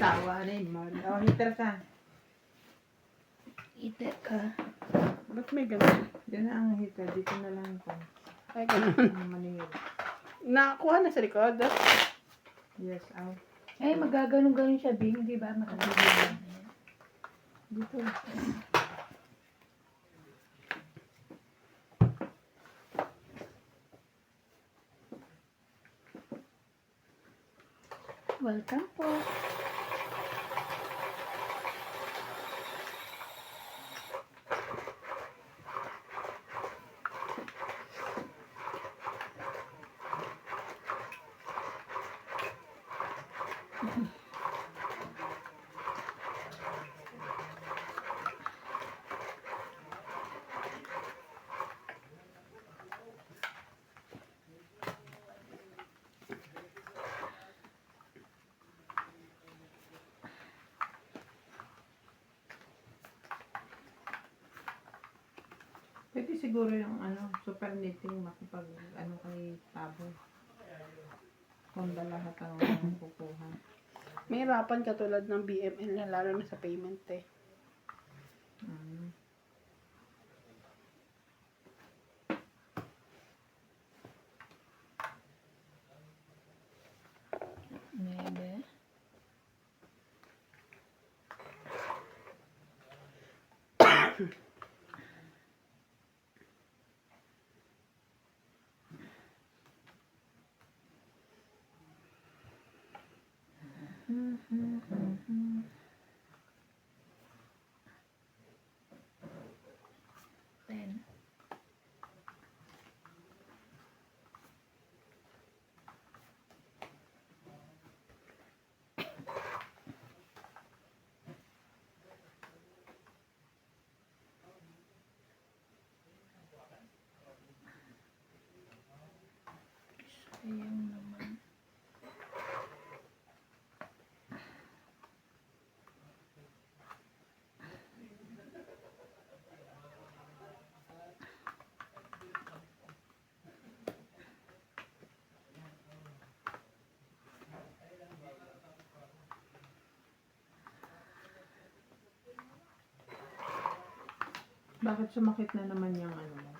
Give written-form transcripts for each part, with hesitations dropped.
Tawa rin mo. O, heater ka. Heater ka. Ba't may ganun? Diyan na ang heater. Dito na lang ito. Ay, ganun. Ang maningil. Nakuha na sa likod. Yes, out. Ay, magaganon-ganon siya, Bing. Di ba? Makakaganon. Dito. Welcome po. Pwede siguro yung super knitting makipag kay Tabo. Kung lahat ang kukuha. May hirapan katulad ng BML na lalo na sa payment eh. Mm. Maybe. Then, sayang naman. Bakit sumakit na naman yung mo?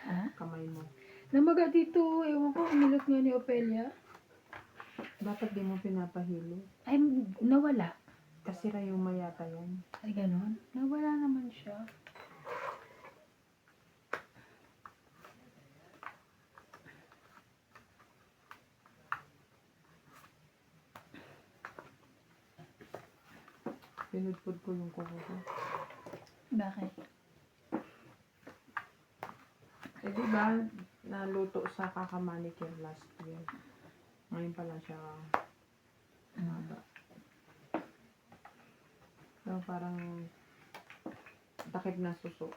Ha? Kamay mo? Namaga dito, ewan ko, umilot nga ni Opelia. Bakit di mo pinapahilo? Ay, nawala. Kasira yung mayata yan. Ay, ganon. Nawala naman siya. Pinudpud ko yung kuko ko. Bakit? Eh di ba naluto sa kakamanicure last year? Ngayon pa lang siya maba. So parang takip na suso.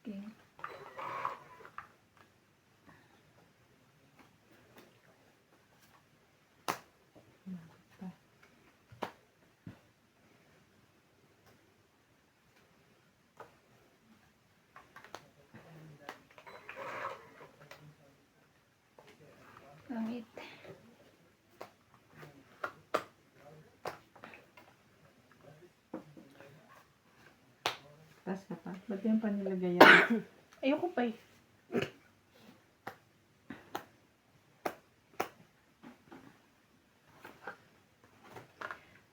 Okay. Pangit. Tas ka pa. Ba't yan pa nilagay yan? Ayoko pa eh.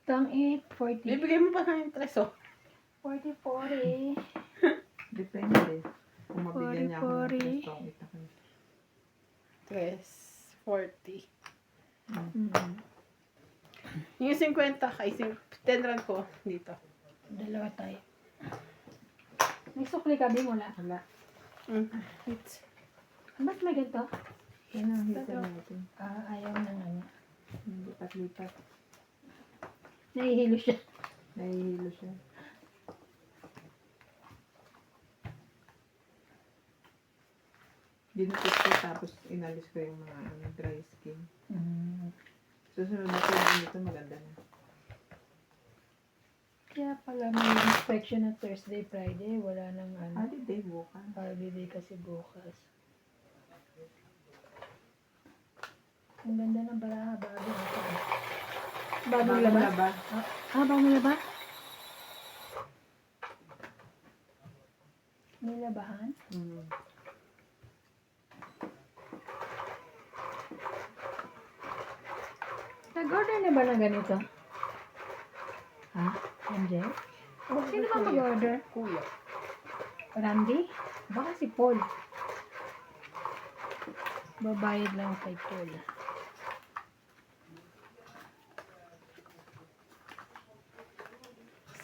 Tangit, 40. Bibigay mo pa ng interest oh. 40. Depende. Kung mabigyan niya ako ng 40. presto, kita ko. Interest. 40. Mm. Yung 50 kay 10 rand ko dito. Dalawa tayo. May sukli ka, Bing, wala? Wala. It's Ba't may ganito? Yan ang hita Ito. natin. Ayaw ng ano. Lipat-lipat. Nahihilo siya. Nahihilo siya. Dinukot ko tapos inalis ko yung mga dry skin. Susunod na ko dito maganda na. Kaya pala may inspection na Thursday, Friday. Wala nang ano. Holiday bukas. Holiday kasi bukas. Ang ganda ng baraha, bago. Bagong Bagong laba? laba. Bagong laba? May labahan? Mm. Nag-order na ba ng ganito? Ha? Angel? Sino ba mag-order? Kuya. Randy? Baka si Paul. Babayad lang kay Paul.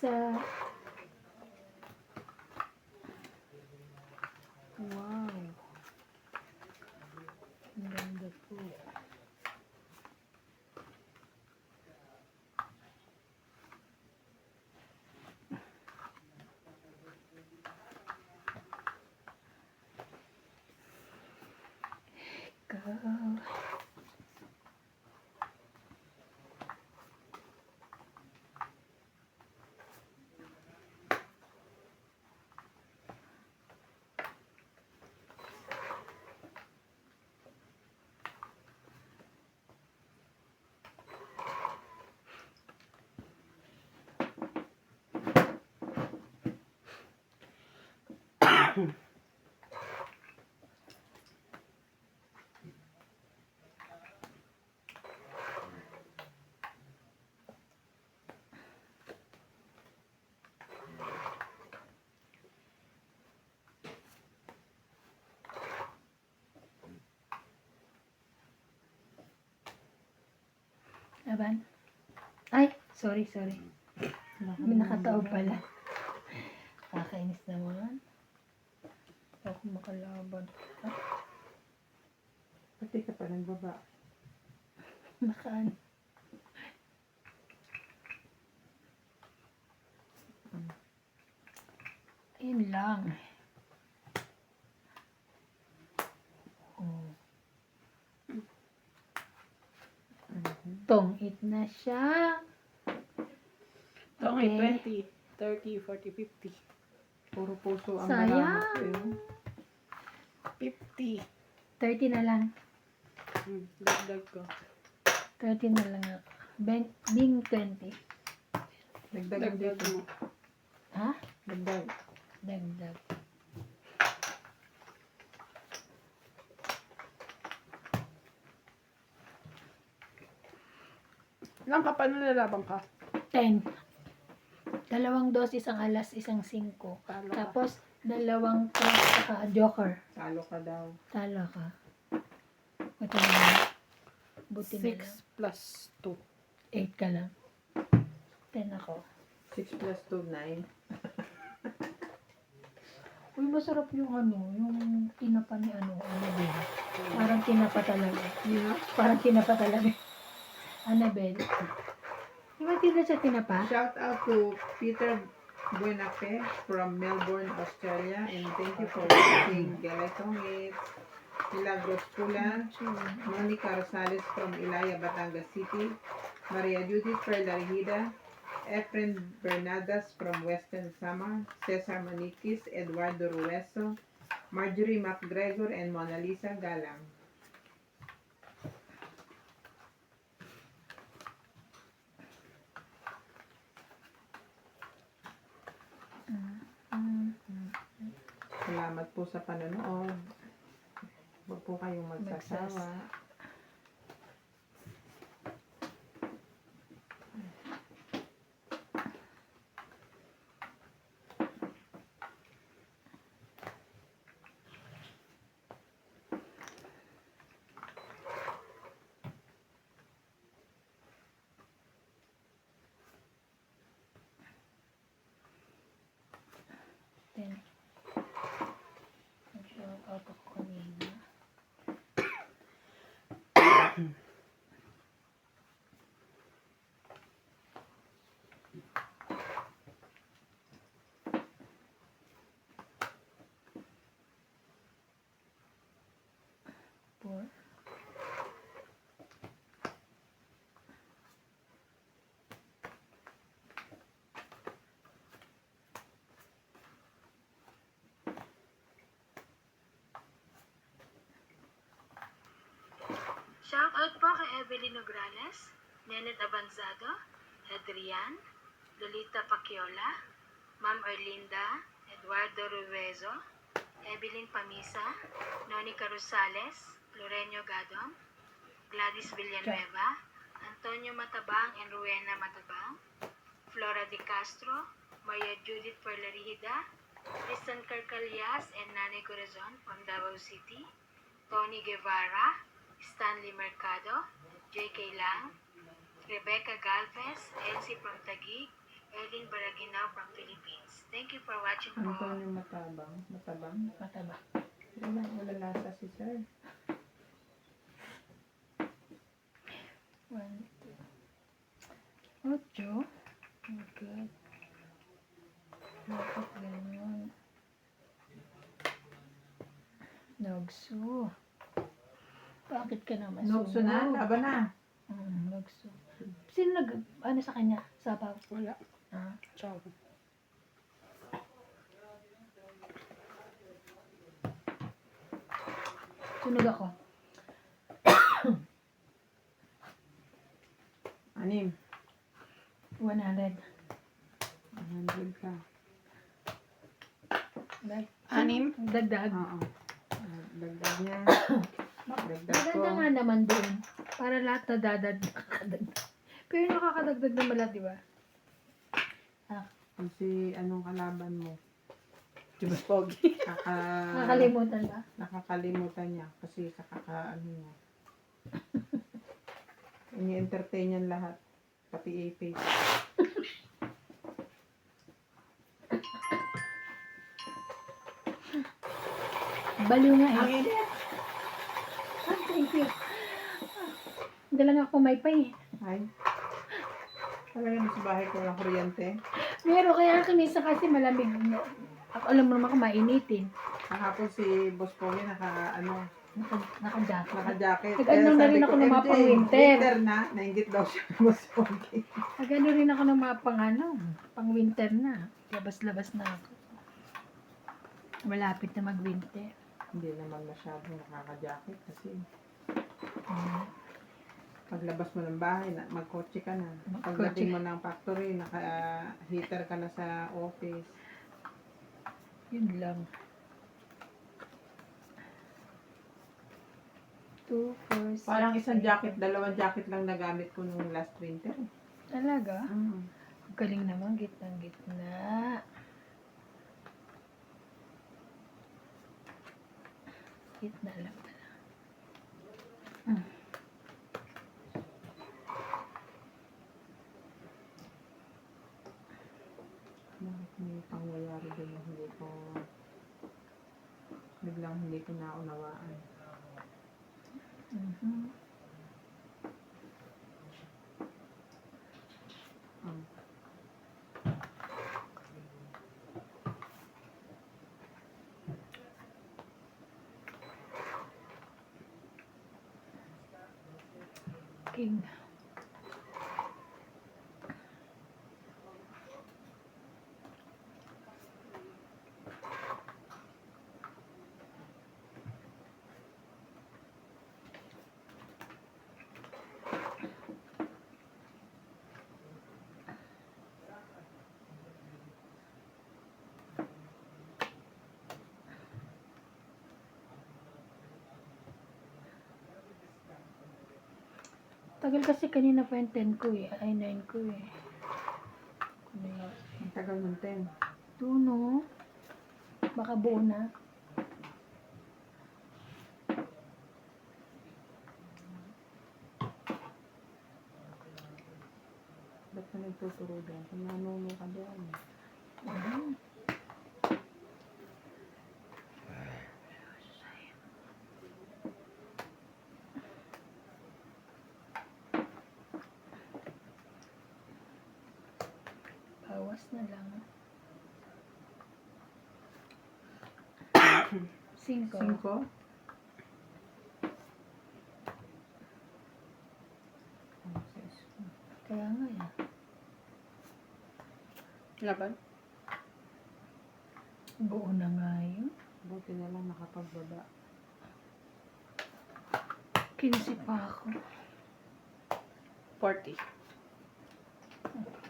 Sa... Wow. Ang ganda po. Ikaw. Laban? Ay, sorry. May nakataob pala. Kakainis naman. Ako makalaban. Pati ka pa ng baba. Nakaan. Ayun lang. Oh. Tong-it na siya. Tongit, Okay. 20, 30, 40, 50. Puro puso ang Sayang. baraha ko yun. 50. 30 na lang. Dagdag ko. 30 na lang. Bing 20. Dagdagan Dagdag dito. mo. Ha? Dagdag. Dagdag. Ilang ka pa nalalaban ka? 10. 2 dos, isang alas, isang 5. Talo ka. Tapos, 2 cross, saka joker. Talo ka daw. Talo ka. Ito na lang. Buti na lang. 6 plus 2. 8 ka lang. 10 ako. 6 plus 2, 9. Uy, masarap yung yung tinapa ni Annabelle. Parang tinapa talaga. Parang tinapa talaga. Annabelle. Di ba tinapa siya tinapa? Shout out to Peter Buenafe from Melbourne, Australia, and thank you for watching Galetong Hits. Milagros Pulan, Monica Rosales from Ilaya, Batangas City, Maria Judith Perlarhida, Efren Bernadas from Western Samar, Cesar Maniquis, Eduardo Rueso, Marjorie McGregor, and Mona Lisa Galang. Salamat po sa panonood. Huwag po kayong magsasawa. Then, nag-shout out ako kanina. Four. Evelyn Nograles, Nenet Avanzado, Adrian, Lolita Paciola, Ma'am Erlinda, Eduardo Ruezo, Evelyn Pamisa, Nonica Rosales, Lorenio Gadon, Gladys Villanueva, Antonio Matabang and Rowena Matabang, Flora De Castro, Maria Judith Perlarida, Tristan Carcalias and Nani Corazon from Davao City, Tony Guevara, Stanley Mercado, J.K. Lang, Rebecca Galvez, Elsie from Taguig, Eileen Baraginao from Philippines. Thank you for watching po. Antonio Matabang. Matabang? Mataba. Wala lasa si sir. 1, 2, 8. Okay. Dapat ganun. Nagsu. Bakit ka naman Nukso na? Laban na. Nagsu. Sino ano sa kanya? Sapaw? Wala. Ah. Ciao. Sunog ako. 6. 100. 100 ka. Anim? Dagdag. Oo. Dagdag niya. Dagdag ko. Maganda nga naman doon. Para lahat na nakakadagdag. Pero nakakadagdag naman lahat, di ba? Kasi anong kalaban mo? Diba pogi? Nakakalimutan ba? Nakakalimutan niya. Kasi sa ano niya. Ini-entertain niyan lahat. Pati A-face. Baliw nga Ang eh. init. Thank you. Dala nga ako may pay. Ay. Talaga na sa bahay ko walang kuryente. Meron kaya kanisa kasi malamig. Alam mo naman kung mainitin. Kahapon si Boss Pogi Naka-jacket. naka-jacket. Nag-ano na rin ako ng mga pang-winter. Winter na. Nainggit daw siya ng Boss Pogi. Nag-ano rin ako ng mga pang-winter na. Labas-labas na ako. Malapit na mag-winter. Hindi naman masyadong nakaka-jacket kasi paglabas mo ng bahay, magkotse ka na. Pagdating mo ng factory, naka-heater ka na sa office. Yun lang. 2, 4, 6. Parang isang jacket, dalawang jacket lang nagamit ko nung last winter. Talaga? Galing naman, gitna. Gitna lang pala. Bakit may pangyayari din na biglang hindi ko naunawaan. King. Tagal kasi kanina pa yung 10 ko eh. Ay, 9 ko eh. Ang tagal ng 10. No? Baka buo na. Ba't ka nagtuturo doon? Kung nanuno ka doon. Bawas na lang. 5. 5? Kaya nga eh. Laban? Buo na nga yun. Buti na lang nakapagbaba. 15 pa ako. 40.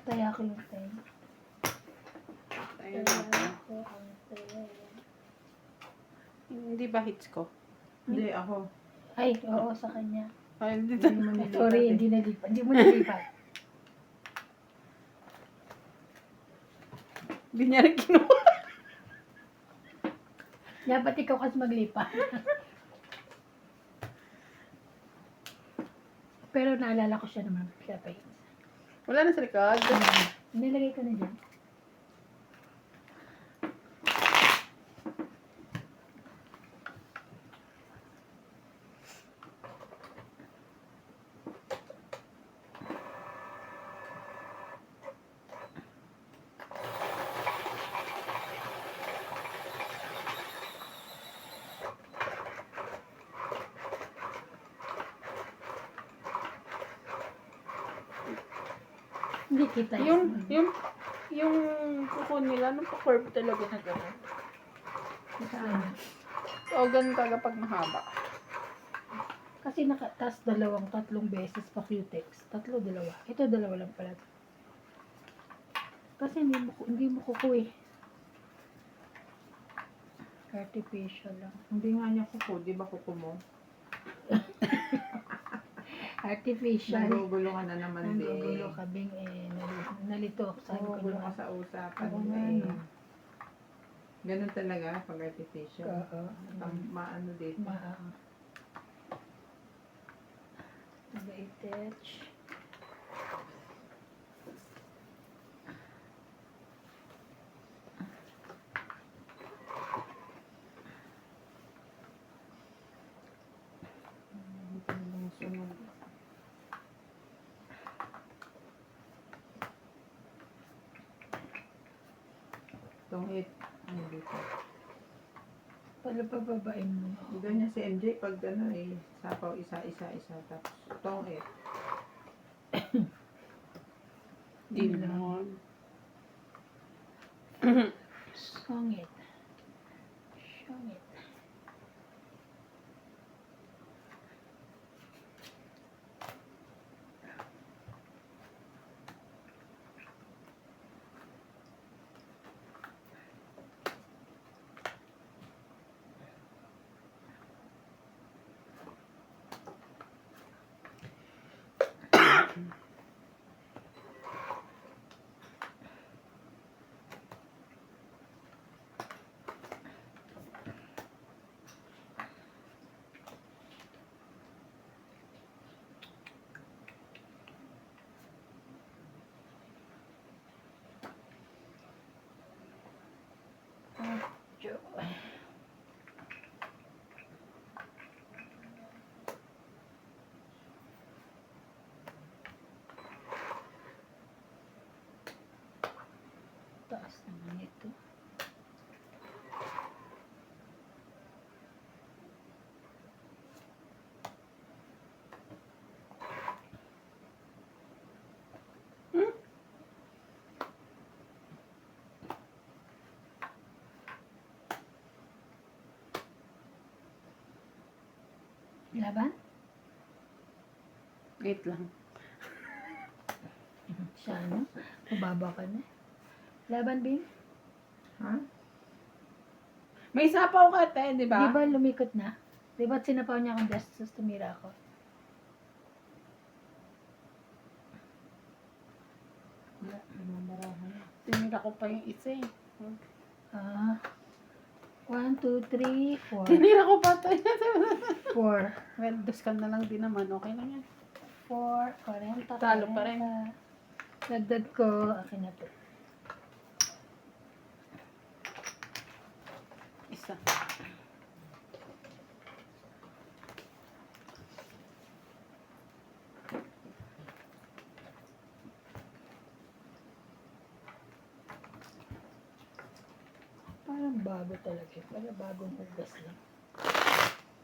Taya ko yung 10. Ayun. Taya ko ang 10. Hindi ba hits ko? Hindi, ako. Ay, oo, sa kanya. Ay, hindi. Hindi mo nilipat Sorry, eh. hindi nalipat. Hindi mo nalipat. Hindi niya rin kinuha. Dapat ikaw kasi maglipat. Pero naalala ko siya naman. Siya pa yun. Wala na sa likod. Nilagay ko na dyan. Hindi kita. Yung kuko nila, ano pa curve talaga na gano'n. Saan? O, ganun talaga pag mahaba. Kasi nakatas tatlong beses pa Q-tex. Dalawa. Ito, dalawa lang pala. Kasi hindi mo kuko eh. Artificial lang. Hindi nga niya kuko. Di ba kuko mo? Artificial. Nagugulo ka na naman din. Nagugulo ka bing eh. Nalito ako. Sabi ko Nagugulo ka naman. sa usapan Oo mo nga, eh. no. Ganun talaga pag artificial. Oo. Maano dito. Diba-attach. Sunog. Itong 8. Ay, dito. Pala pababain mo. Ganyan si MJ pag ano eh. Sapaw isa. Tapos itong 8. Di naman. Songit. Songit. Jo. Taas naman ito. Laban? Wait lang. Siya ano? Mababa ka na. Laban, Bin? Ha? May sapaw ka, te, di Di ba? ba lumikot na? Di ba sinapaw niya akong desk tapos tumira ako? Wala. Namamarahan. Tinira ko pa yung isa eh. Ah. 1, 2, 3, 4. Tinira ko pa to. 4. Well, discount na lang din naman. Okay lang yan. 4, 40. Talo pa rin. Dagdag ko. Akin na to. Isa. Parang bago talaga. Parang bagong hugas lang.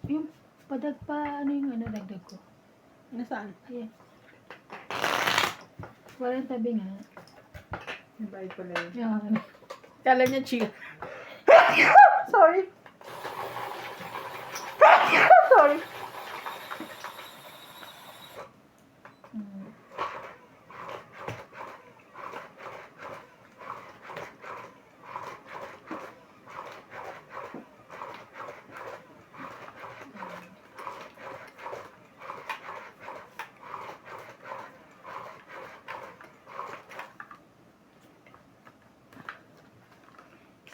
Yung padag pa, ano yung ano dagdag ko? Nasaan? Ayan. Walang tabi nga. Iba pala yun. Yan. Kala niya chill. Sorry. Sorry.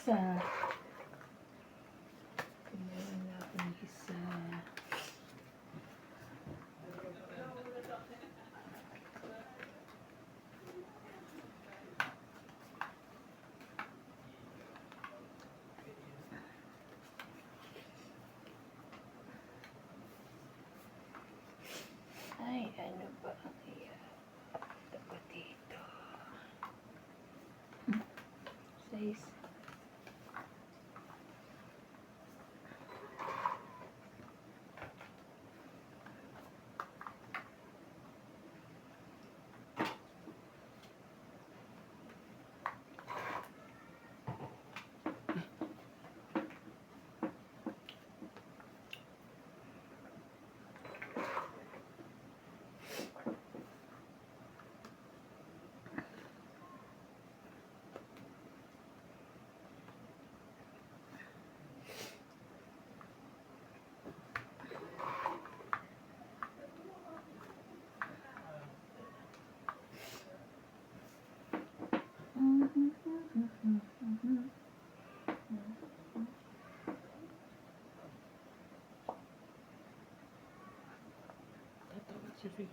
isa. Meron na akong isa. Ay, ano ba ang iya? Ito ba dito? 6. Tatawag si Vic.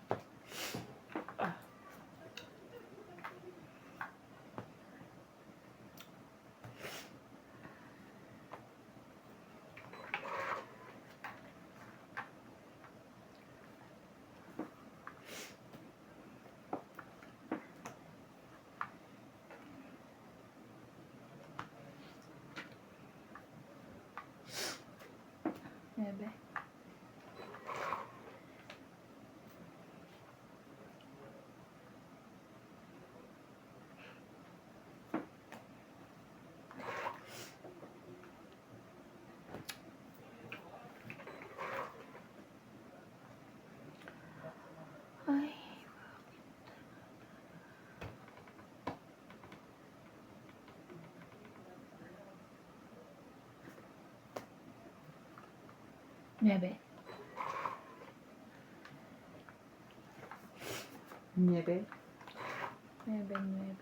Bebe. Ay, Bebe. Niebe. Bebe, 9.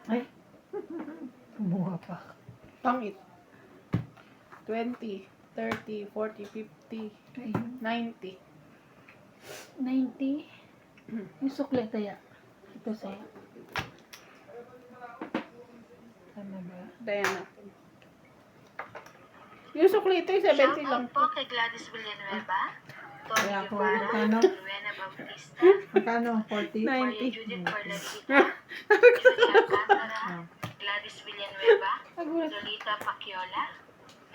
Ay, kumuha pa. Pangit. 20, 30, 40, 50, Ayun. 90. 90. Yung sukli taya. Ito sa'yo. Tama ba? Daya natin. Yung suklito yung 70 lang Shoutout po. po kay Gladys Villanueva, Tony Kaya ako, Guevara, magkano? Rowena Bautista, Magkano? 40? Nine. Maria Judith Perlarita, Julia Alcantara, Gladys Villanueva, Nagulat. Lolita Paciola,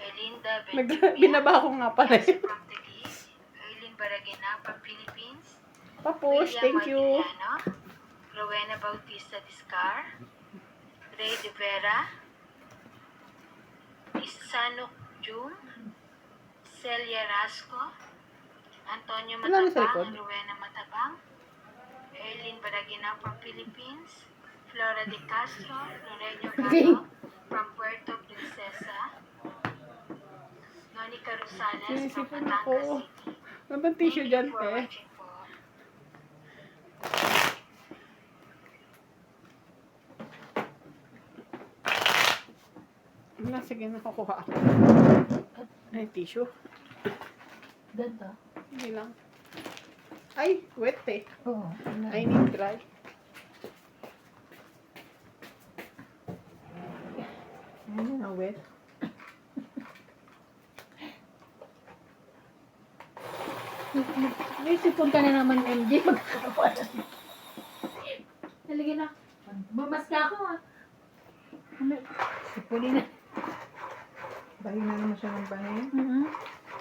Elinda Binaba Benjumia, ko nga pala Elsie yun. from Taguig, Eileen Baragena from Philippines, Papush, William thank you. Martiliano, Rowena Bautista Discar, Ray De Vera, Isanok Jung, Celia Rasco, Antonio Wala na sa Matabang, likod. Rowena Matabang, Eileen Baragina from Philippines, Flora de Castro, Lorenzo Gato from Puerto Princesa, Monica Rosales from Sinisipan Batangas ako. City. Ano bang tissue Thank dyan, you for te? watching po. Sige, nakukuha ako. Ay, tissue. Ganda. Hindi lang. Ay, wet eh. Oo. Wala. I need dry. Ano na, wet? May sipon ka na naman, MJ. Magkakawa na. Halika na. Mamas ka ako, ah. Ano? Sipunin na. Bahin na naman siya ng bahin.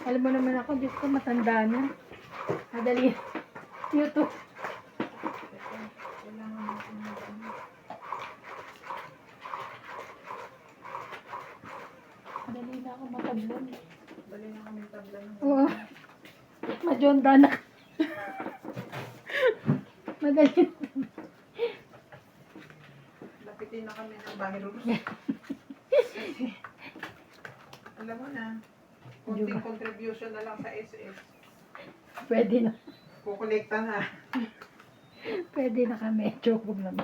Alam mo naman ako, Diyos ko, matanda na. Madali. YouTube. Madali akong matablan. Bali na kami tabla ng Oo. Majonda na. Madali. Lapitin na kami ng virus. Alam mo na, konting contribution na lang sa SS. Pwede na. Kukolekta na. Pwede na kami. Joke naman.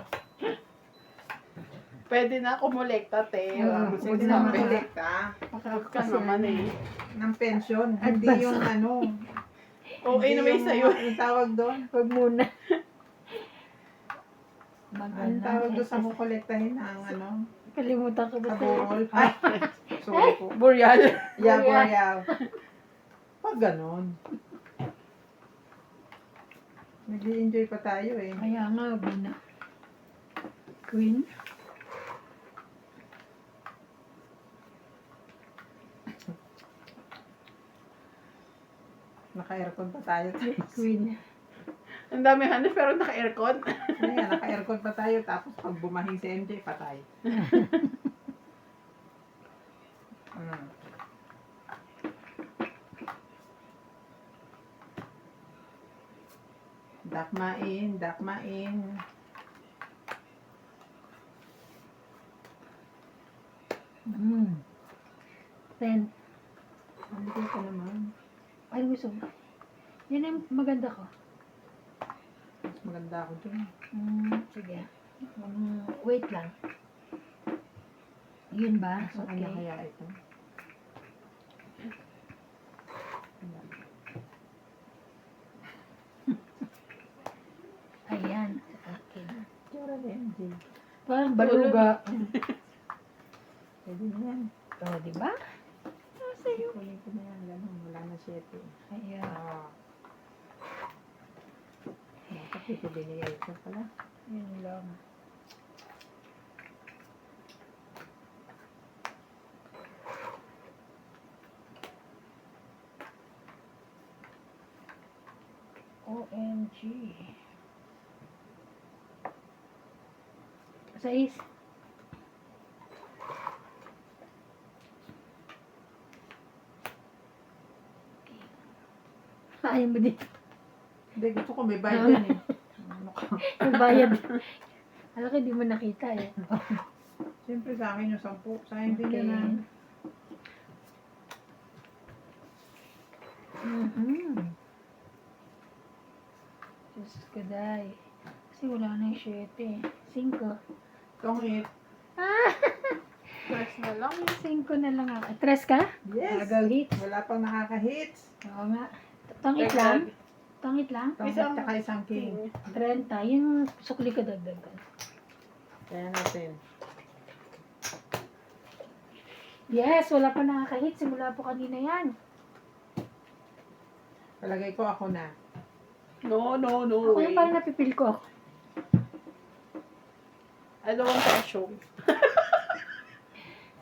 Pwede na kumolekta, te. Oo, Kasi Pwede Pwede na naman. makolekta ka naman eh. ng pension. Hindi Advance. yung ano. Oo, hindi anyway yung, sa'yo. Ang tawag doon? Huwag muna. Ang tawag doon sa kukolektahin ang ano? Kalimutan ko ba Sa sa'yo? burol. Ay, sorry po. Boreal. Yeah, boreal. Pag ganon. Nag-enjoy pa tayo eh. Kaya nga, huwag na. Queen. Naka-aircon pa tayo. Queen. Ang dami hanap pero naka-aircon. Ayan, naka-aircon pa tayo. Tapos pag bumahing si MJ, patay. Hmm. Dakmain, dakmain. Mm. Then, Hindi ka naman. ay gusto mo. Yan ang maganda ko. Mas maganda ako dun. Sige. Wait lang. Yun ba? Sa kanya Okay. kaya ito? Ayan. Ayan. Sa akin. Tsura ni MJ. Parang baluga. Pwede na yan. O, di ba? Sa'yo. Kunin ko na yan. Ganun. Wala na 7. Ayan. Ah. Dapat ito binigay ko pala. Yun lang. OMG. 6. Ayaw mo din. Hindi, gusto ko may bayad yan eh. Ano ka? Yung bayad. Alam ko, di mo nakita eh. Siyempre sa akin yung 10. Sa akin din Okay. yun ah. Diyos ko, day. Kasi wala na yung 7. 5. Tongit. Press na lang. 5 na lang ako. 3 ka? Yes! Agaw hits. Wala pang nakaka-hits. Oo nga. Tangit lang? Tangit lang? Tongit Isang- tsaka isang king. 30. Yung sukli ko dagdagan. Kaya natin. Yes, wala pa nakaka-hit. Simula po kanina yan. Palagay ko ako na. No, no, no Ako way. yung parang napipil ko ako. I don't want to assume.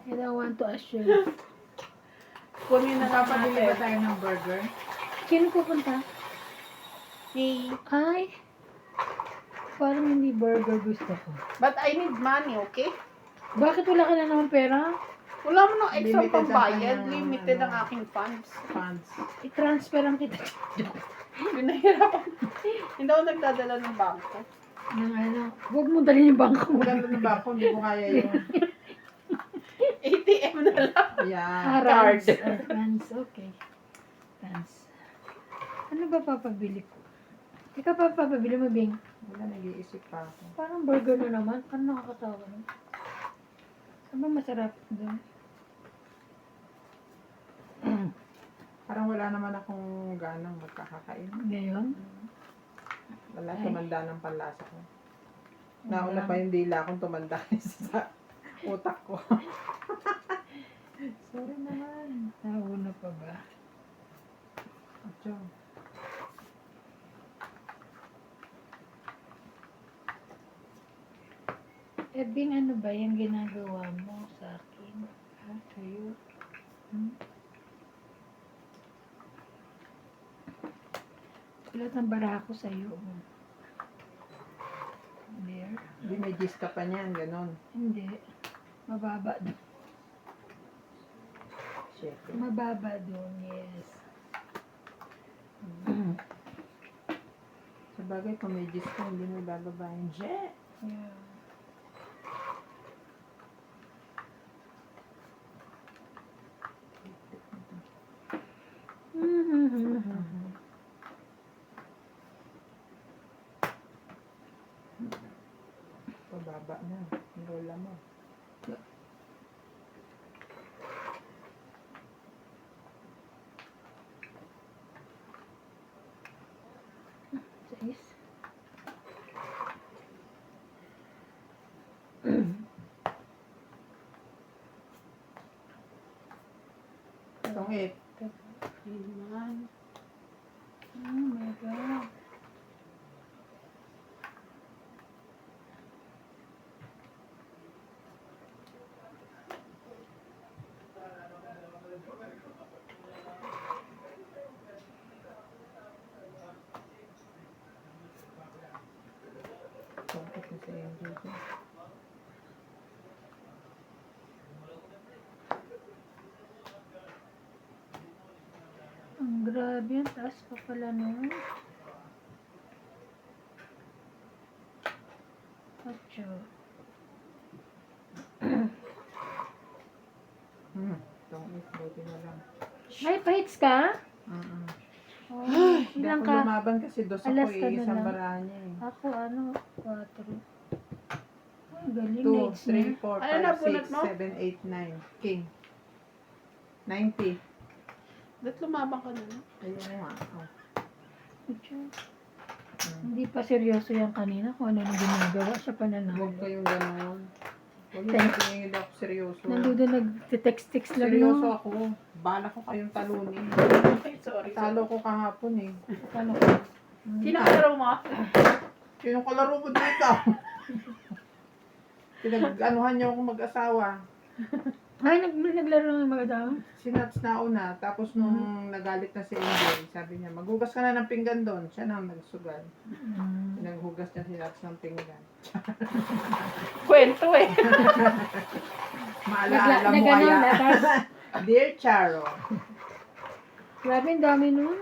I don't want to assume. Kunin na lang Nakapabili ba natin. tayo ng burger? Sino pupunta? Hey. Ay. Parang hindi burger gusto ko. But I need money, okay? Bakit wala ka na naman pera? Wala mo ng extra Limited ang pambayad. kanyang, Limited ang ano. aking funds. Funds. I-transfer lang kita. Pinahirapan. Hindi ako nagdadala ng bangko. Nang ano. Huwag mo dalhin yung bangko mo. Maganda na ba ako? Hindi ko kaya yun. ATM na lang. Yeah. Cards. Card. Funds. Okay. Funds. Ano ba papabili ko? Ikaw pa papabili mo, Bing? Wala, nag-iisip pa ako. Parang burger na naman. Parang nakakatawa na. Ano ba masarap doon? Parang wala naman akong ganang magkakakain. Ngayon? Wala, Ay. tumanda ng panlasa ko. Nauna pa yung dila akong tumanda sa utak ko. Sorry naman. Nauna pa ba? Ocho. Eh, Bing, ano ba yung ginagawa mo sa akin? Ha? Sa'yo? Ulat ng bara ko sa'yo. There. Hindi, may gis ka pa niyan, ganon. Hindi. Mababa doon. 17. Mababa doon, yes. Sa bagay, kung may disco, hindi mo bababa yung jet. Yeah. Pababa na. Yung lola mo. Sais. Tungit. Ayan. Oh my God. Tungit na sa Angel ko. Ang grabe, ang taas pa pala nun. Ocho. Tungit. Buti na lang. Ay, pahits ka? Mm-mm. Oh, Hindi ilang ako ka? lumaban kasi dos ako Alas ka na isang lang. barahan niya eh. Ako, ano, 4. Ay, galing. 2, Nights na. 3, 4, Ano na 5, bunot 6, mo? 7, 8, 9. King. 90. Ba't lumabang ka na? No? Ayun nga. Oh. Ocho. Mm. Hindi pa seryoso yan kanina kung ano yung ginagawa. Siya pa Huwag nanalo. kayong gano'n. Huwag niyo Thank- tingin ako seryoso. Nandoon nag-text-text lang Seryoso yun. ako. Bala ko kayong talunin. Ay, sorry. Talo ko kahapon eh. Kala ko. Sino ka laro mo? Yung kalaro mo dito. Pinag-anuhan niyo ako mag-asawa. Ay, naglaro ng mga daw. Sinats na una. Tapos nung nagalit na si Angel, sabi niya, maghugas ka na ng pinggan doon. Siya na ang nagsugal. Naghugas niya sinats ng pinggan. Kwento eh. Maalaala mo Nag-ano, kaya. lakas. Dear Charo, Grabe, ang dami nun.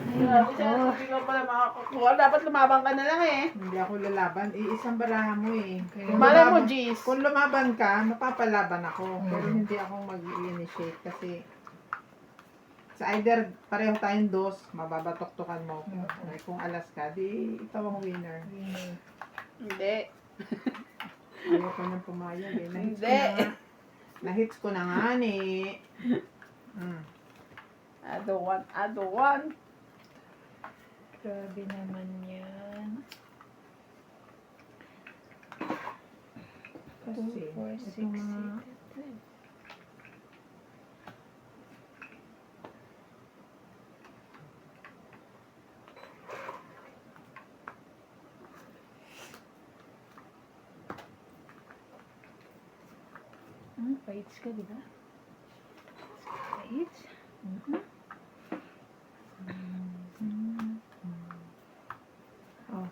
Grabe siya. Hindi ko pala makakuha. Dapat lumabang ka na lang eh. hindi ako lalaban. Iisang barahan mo eh. Kung Malay mo, lumaban- Jeez. Kung lumaban ka, mapapalaban ako. Pero hindi ako mag-i-initiate kasi sa either pareho tayong dos, mababatoktokan mo. Okay, kung alas ka, di ikaw ang winner. Hindi. Ayoko nang pumayag eh. Hindi. Nahits ko na nga ni. I don't want. Grabe naman yan. Kasi, 2, 4, 6, ito mga 7. Paits ka, di ba? Paits? oh,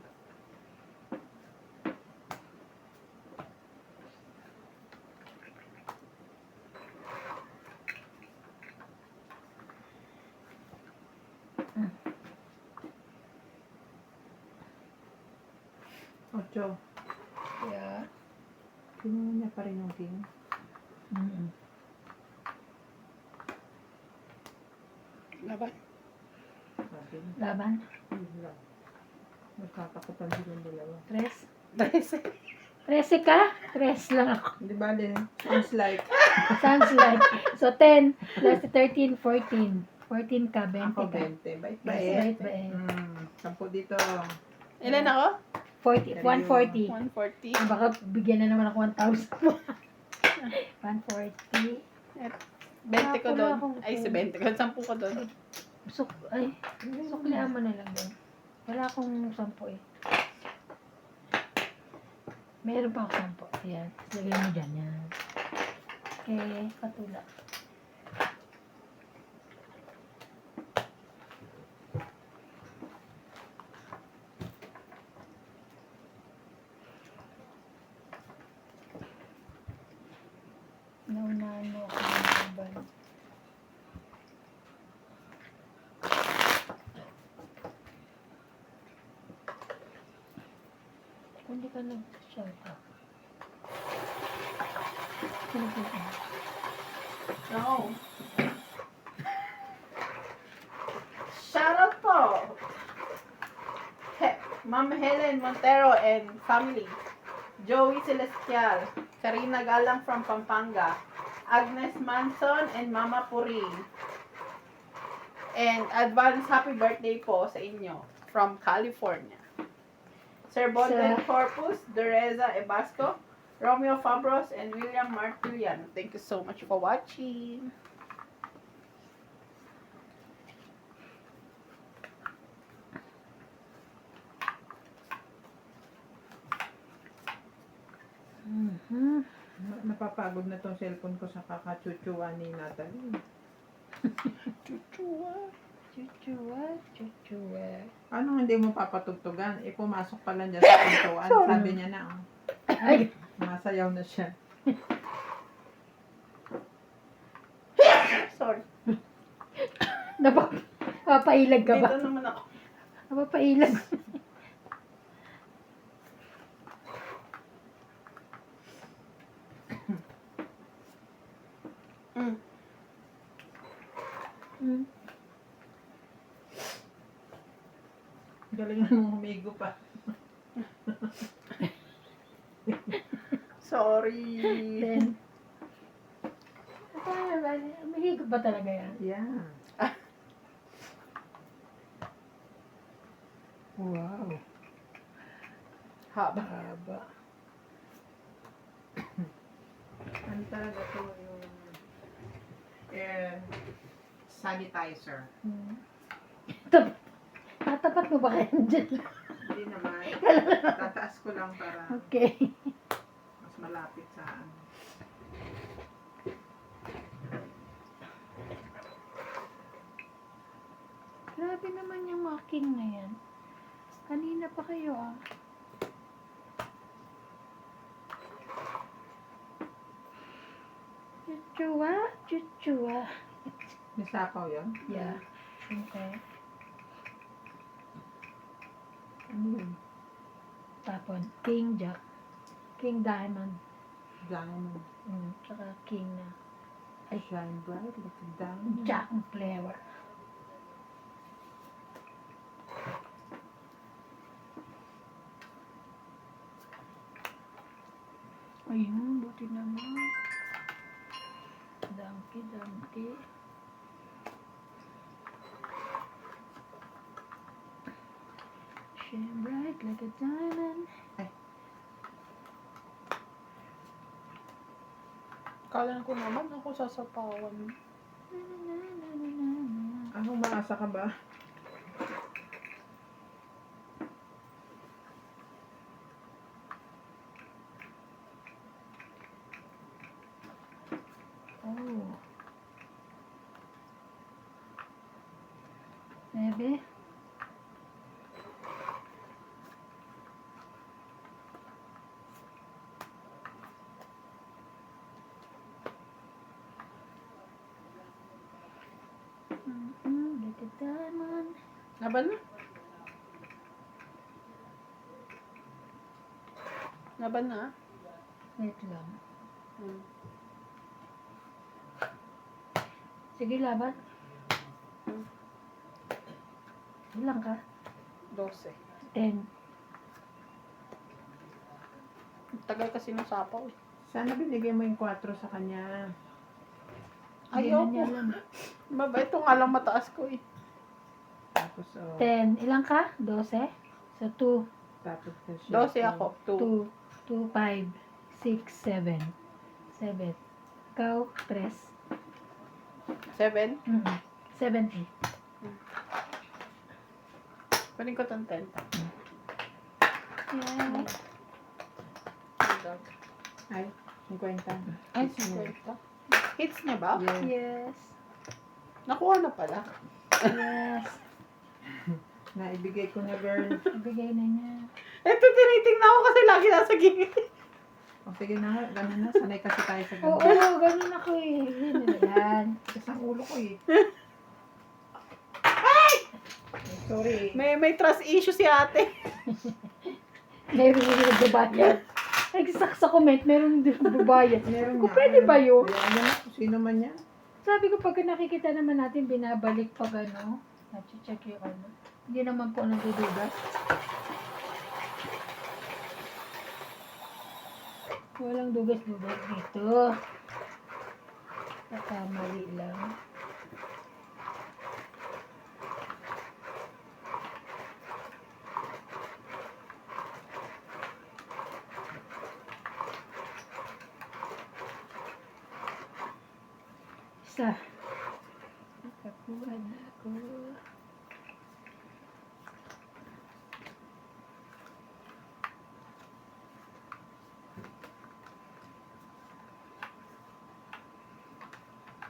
Ocho. Yeah. Kinuha niya pa rin yung king. Laban. Sabi. Laban. Wala. Nagkatakutan silang dalawa. 3. 13 ka? 3 lang ako. Hindi ba din? Sounds like Sounds like. So, 10 plus 13, 14. 14 ka, 20 ako ka. 20. Bait Yes, bait. right ba eh? 10 dito. Ilan ako? 40, 140. 140. Ah, baka bigyan na naman ako 1,000. 140. 20 ko Wala doon. akong Ay, phone. 20 ko. 10 ko doon. Suklihan mo na lang doon. Wala akong 10 eh. Meron pa ako 10. Ayan. Lagay mo dyan. Yan. Okay, patula. Nauna Hindi ka nag-shout out. Sino po ka? No. Shoutout po. Ma'am Helen Montero and family. Joey Celestial. Karina Galang from Pampanga. Agnes Manson and Mama Puri. And advance happy birthday po sa inyo from California. Sir Bolden Corpus, Doreza Ebasco, Romeo Fabros, and William Martilian. Thank you so much for watching. Napapagod na tong cellphone ko sa kakachuchuan ni Natalie. Chuchua. Chuchua. Ano hindi mo papatugtugan? Eh, pumasok pa lang dyan sa pintuan. Sabi niya na, oh. Ay, Masayaw na siya. Sorry. napapailag ka ba? Dito naman ako. Napapailag. Mm. Hmm. Galingan mong humigo pa. Sorry. Then, mahigop ba talaga yan? Yeah. Wow. Haba. Haba. Ano talaga to yung sanitizer. Hmm. Tatapat mo ba kayo dyan? Hindi naman. Tataas ko lang para Okay. mas malapit sa ano. Grabe naman yung mocking na yan. Kanina pa kayo ah. Chuchua, chuchua. May sapaw yun? Yeah. Okay. Ano yun? Tapon, King Jack. King Diamond. Diamond. Tsaka King na. Shine bright like a diamond. Jack ang flavor. Ayun, buti naman. Donkey. Shine bright like a diamond. Kala ko naman ako sasapawan. Na, na, na, na, na, na. Ano, maasa ka ba? Oh. Bebe. Like a diamond. Laban na. Laban na. Wait lang. Hmm. Sige, laban. Hmm. Ilang ka? 12. 10. Tagal kasi ng sapaw eh. Sana binigay mo yung 4 sa kanya. Ayaw Hindi na ko. niya alam. Baba, ito nga lang mataas ko eh. Tapos, oh, 10. Ilang ka? 12? So, 2. tapos na siya. 12 ako. 2. 2, 5, 6, 7. 7. Ikaw, 3. 7. 7, 8. Paling ko itong 10. Yeah. Ay, 50. Ay, 50. Hits niya ba? Yes. Yes. Nakuha na pala. Yes. Naibigay ko na, girl. Ibigay na niya. Ito, tinitingnan ko kasi lagi nasa gilid. O sige na nga, ganun na. Sanay kasi tayo sa Oo, ganun. ganun ako eh. Yan. Isang ulo ko eh. Sorry. May trust issue si ate. Meron din nagbabayad. Nagsak sa comment, meron din nagbabayad. Meron Kung nga. pwede ba yun? Kaya ano, sino man yan? Sabi ko, pag nakikita naman natin, binabalik pag ano, check yung ano. Hindi naman po nagdududa. Walang dugas-dugas dito. Nakamali lang. Isa. Nakakuha na ako.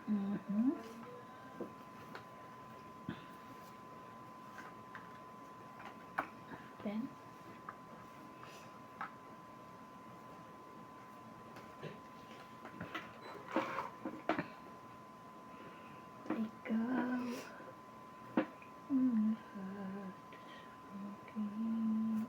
Mhm. Then, ikaw ang lahat sa akin.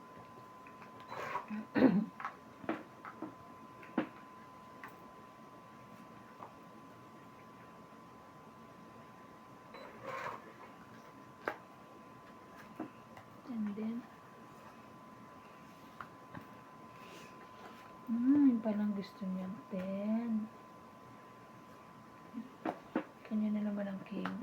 And then, yun palang gusto niya. Then, kanya na naman ang king.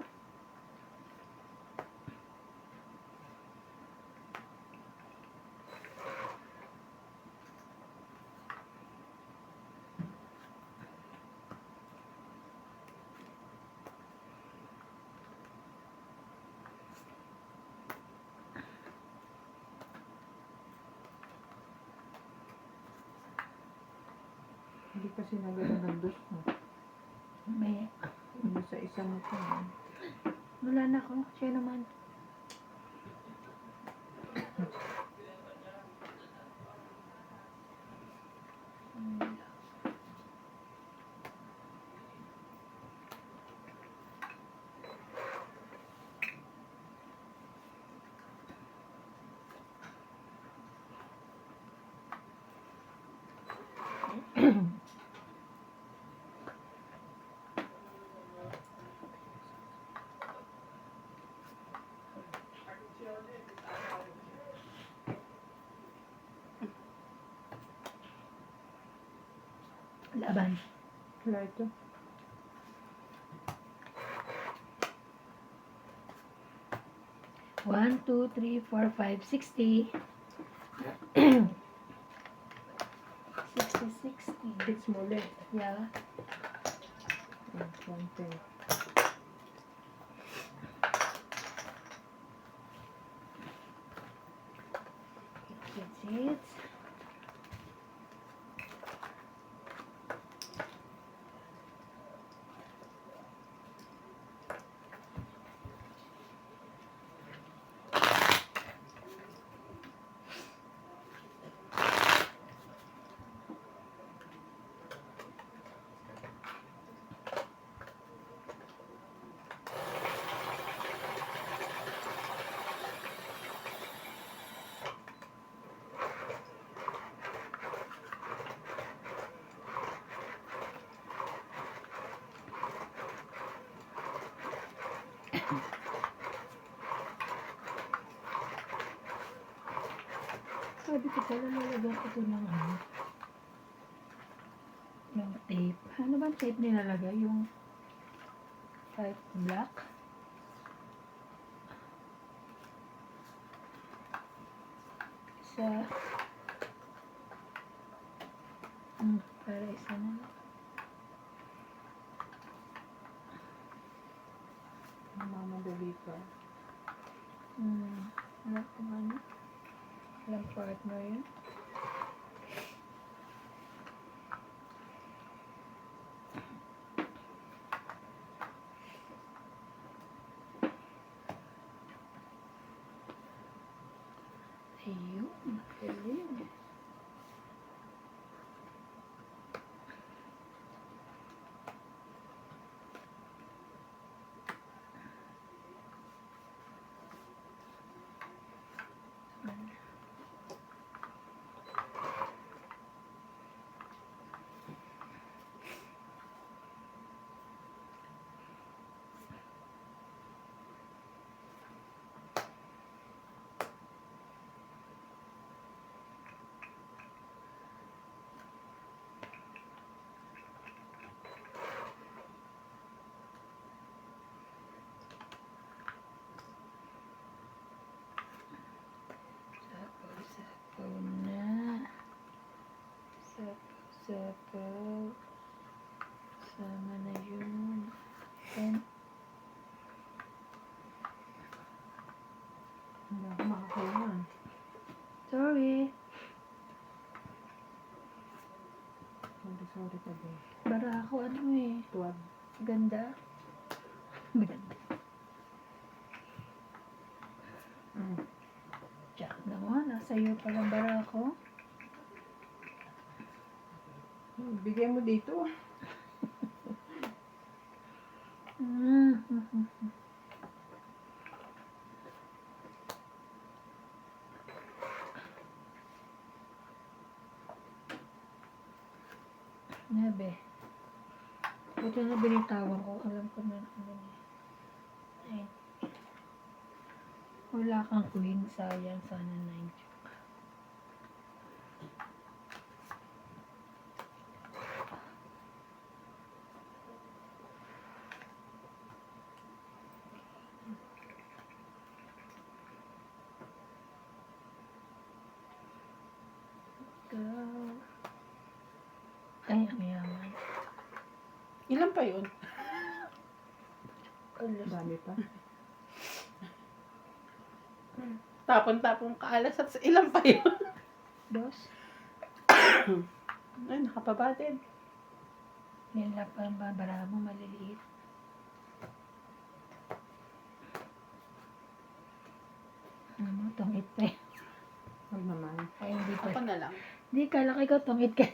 Hindi kasi nagano ng dos mo. May, Ano sa isang mo pa. wala na ako. Siya naman. Laban. Wala ito. One, two, three, four, 5, 60. 60. Six mo ulit. Yeah. Konti. That's it. Sabi ko pala nalagyan ko ito ng ano, ng tape. Ano ba tape nilalagay? Yung type black? Isa. Para isa na lang. Mamadali ka. Wala kung ano. Walang partner yun. Ayun. Galing. Sorry. Sorry ka din. Bara ako ano eh. Tuwag. Ganda. Maganda. Tsak naman. Nasa iyo palang bara ako. Bigay mo dito. Nabe. Buti na binitawan ko. Alam ko na ano niya. Ay. Wala kang queen. Sayang. Sana 9. Ay, ang yaman. Ilan pa yun? Alas. Dami pa. Tapon-tapon ka alas at ilan pa yun? Dos. Ay, nakapaba din. Yan lang pa ang babara mo, maliliit. Ano, tungit pa eh. Huwag naman. Ay, hindi pa. Ako na lang. Hindi, kala ko ikaw tungit ka.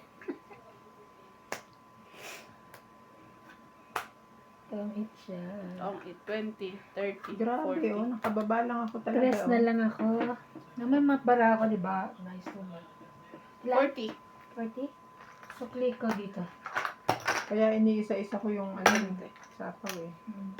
Tungit siya. Taong 20, 30, Grabe, 40. oh. Nakababa lang ako talaga. Tres na oh. lang ako. Naman mapara ako, di ba? Nice woman. Ilan? 40. 40? Sukli ko dito. Kaya iniisa-isa ko yung ano, sapaw eh. Hmm?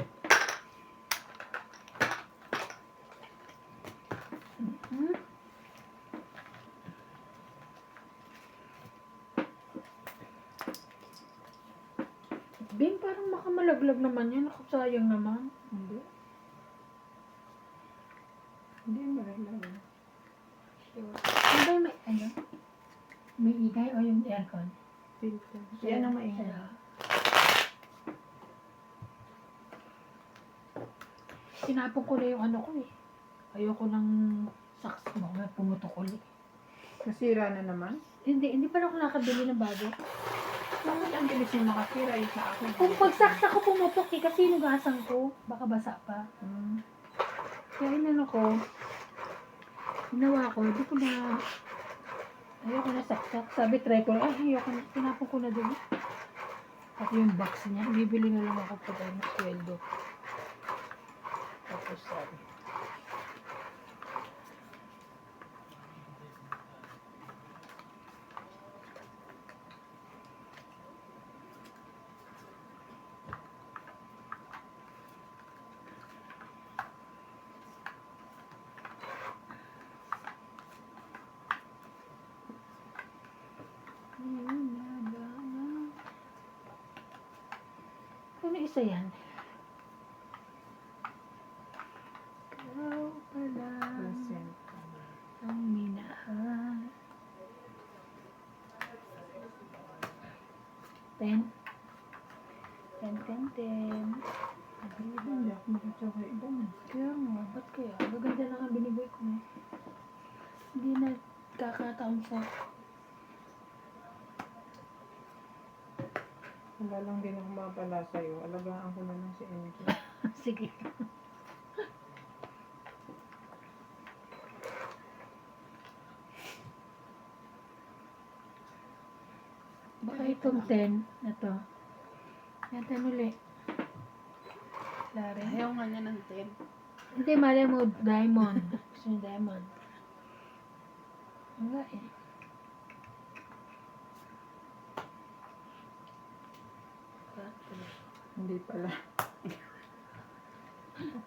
Bing, parang makamalaglag naman yan. Ako, sayang naman. Hindi. Hindi mo rin lang. Sure. Ano ba yung may, ano? May igay o yung aircon? Filter. Yan ang maingay. Siya. Tinapon ko na yung ano ko eh. Ayoko ng saks mo. May pumutok ulit. Nasira na naman. Hindi pa ako nakabili ng bago. Bakit ang bilis yung nakasira yung sa akin? Kung pagsaks ako pumutok eh, kasi hinugasan ko. Baka basa pa. Kaya inano ko, ginawa ko, di ko na, ayoko na saksak. Sabi, try ko, ayoko na, tinapon ko na doon. At yung box niya, bibili na lang ako pag ano, sweldo. Tapos sabi, ano isa yan? Ikaw pala Present. ang minahal. 10. 10. Hindi ako makitsakay doon. Kaya nga, ba't kaya? Gaganda lang ang biniboy ko eh. Hindi na kakataon sa... Wala lang din ako mapala sa'yo. Alagaan ko na lang si MJ. Sige. Baka itong 10 na to. Yan, 10 ulit. Lari. Ayaw nga niya ng 10. Hindi, mali mo, diamond. Gusto niya diamond. Wala eh. Hindi pala.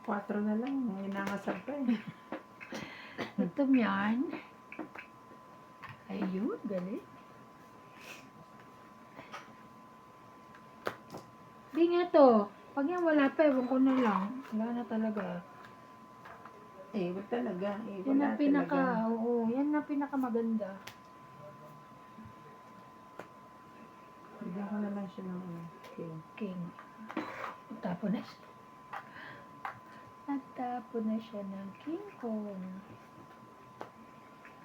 4 na lang. Inangasag pa eh. Ito yan. Ayun, galing. Di nga to. Pag yan wala pa, ewan ko na lang. Wala na talaga. Eh, wag talaga. Eh, Yan wala ang pinaka, talaga. oo, yan ang pinaka maganda. Bigyan ko na lang siya ng ano. Okay. King. Natapon na siya. Natapon na siya ng King Kong.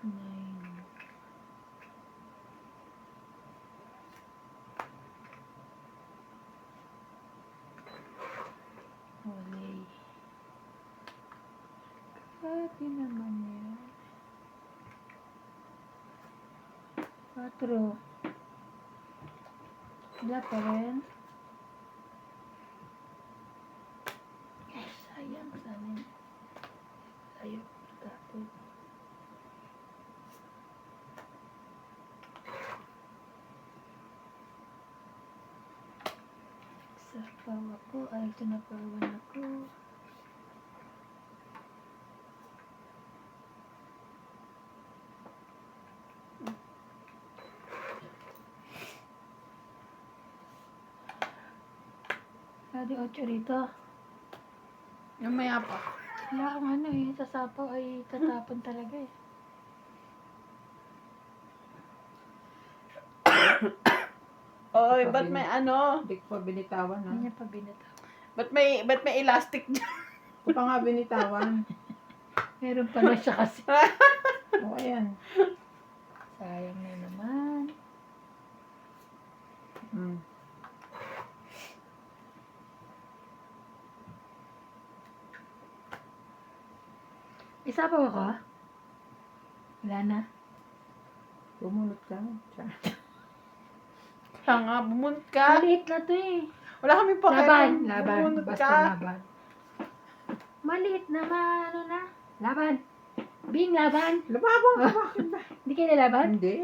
9. Wala. Grabe naman yan. 4. Wala pa rin. Ay, sayang. Sana yun. Ayaw. Tapos. Sa pawa ko. Ay, tinapawan ako. Ada 8 rito. Mamaya pa. Wala akong ano eh. Sa sapaw ay tatapon talaga eh. Oy, ba't may ano? Hindi ko pa binitawan, ha? Hindi niya pa binata. Ba't may elastic dyan? Ito pa nga binitawan. Meron pa na siya kasi. O, ayan. Sayang na naman. Mm. Isa pa ako? Wala na. Bumunot ka. Char. Kaya nga, bumunot ka. Maliit na to eh. Wala kami pa Laban. Bumunot Basta ka. laban. Maliit na ano na. Laban. Bing, laban. Lumabang ka, bakit ba? Hindi kayo nalaban? Hindi.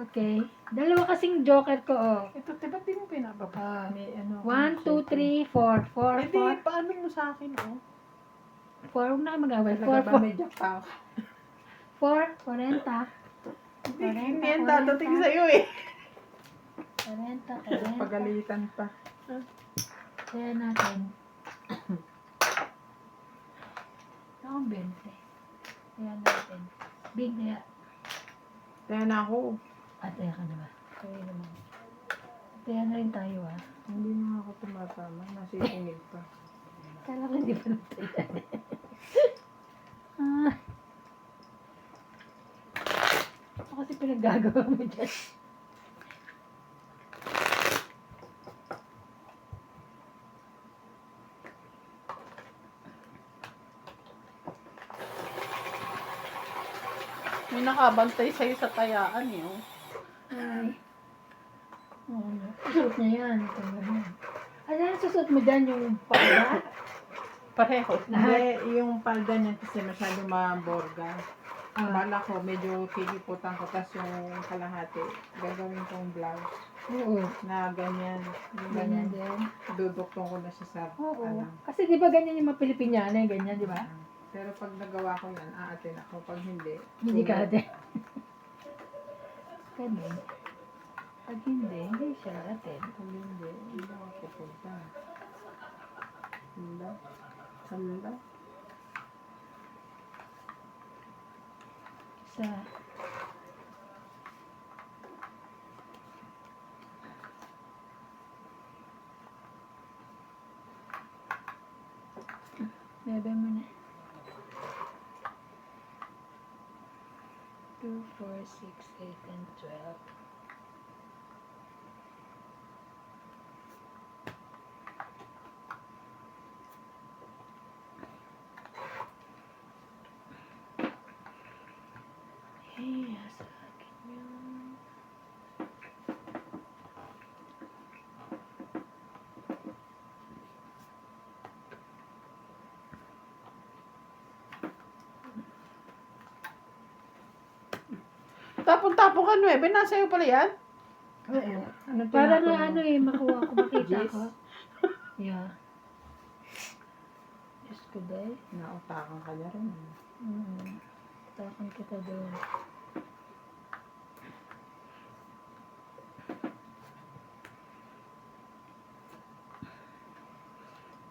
Okay. Dalawa kasing joker ko oh. Ito, ba't di mo pinababa? May ano. 1, 2, 3, 4. 4, Hindi, 4. paano mo sa akin, oh? 4, huwag na kayo mag-away. Talaga 4, ba may jack pa? 4, 40. Hindi yan dadating sa'yo, eh. 40. Pagalitan pa. Kaya natin. Akong 20. Kaya natin. Big kaya. Kaya na ako. Ataya ka na ba? Kaya naman. Ataya na rin tayo ah. Hindi na ako tumatama. Nasisingil pa. Kala ko hindi pa nataya. Ah. Ano kasi pinaggagawa mo dyan? May nakabantay sa'yo sa tayaan, eh, oh. Ay. Oo nga. Susuot niya yan. Ito naman. Ano ang susuot mo dyan? Yung pala? Pareho. Hindi, yung palda niya kasi masyado maborga. Ah. Bala ko, medyo kikiputan ko. Tapos yung kalahati, gagawin kong blouse Oo. na ganyan. Yung Ganyan ganyan. din. Duduktong ko na siya sa Oo. ano. Kasi di ba ganyan yung mga Pilipiniana, ganyan, di ba? Pero pag nagawa ko yan, aatin ako. Pag hindi, Hindi ka tulog. ate. Ganun. Pag hindi siya atin. Pag hindi, hindi ako pupunta. Handa. Handa. Sa bebe mo na. 2, 4, 6, 8, and 12. Hey, sa akin yun. Tapon-tapon ka, 9. Nasa'yo pala yan? Oo. Ano Para tinapon na mo? ano eh, makuha ko, makita Yes. ko. Yeah. Diyos ko day. Nautakan ka na rin. Takon kita doon.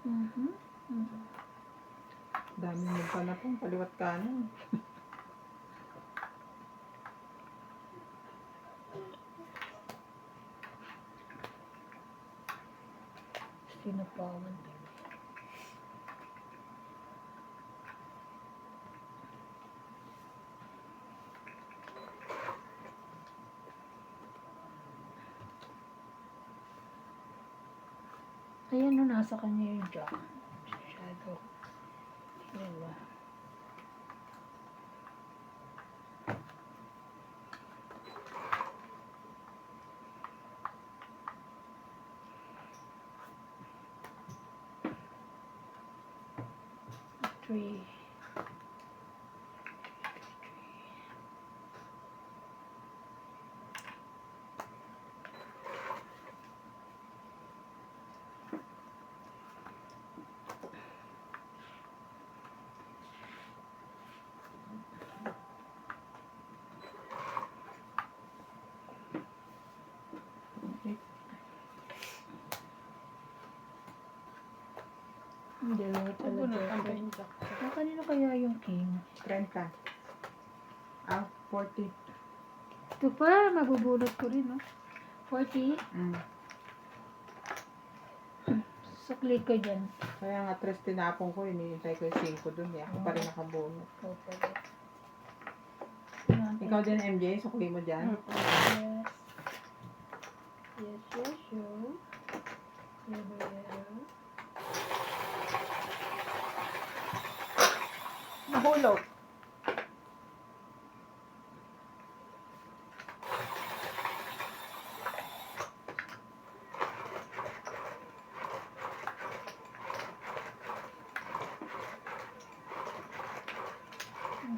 Mhm. Mhm. Dami mo pala pong kaliwat kanan. Sinapawan din. Ayan no, nasa kanya yung jack. Shadow. Diba? Three. Hindi, wala Ano na talaga. ang yung jack? Kanino kaya yung king? 30. 40. Ito pa, mabubulot ko rin, no? 40. Mm. Sukli ko dyan. Kaya nga, 3 tinapon ko, iniintay ko yung 5 dun. Eh. Ako pa rin nakabunot. Ikaw pala. Ikaw din, MJ, sukli mo dyan. Yes. Yes, yes, yes. Nahulog.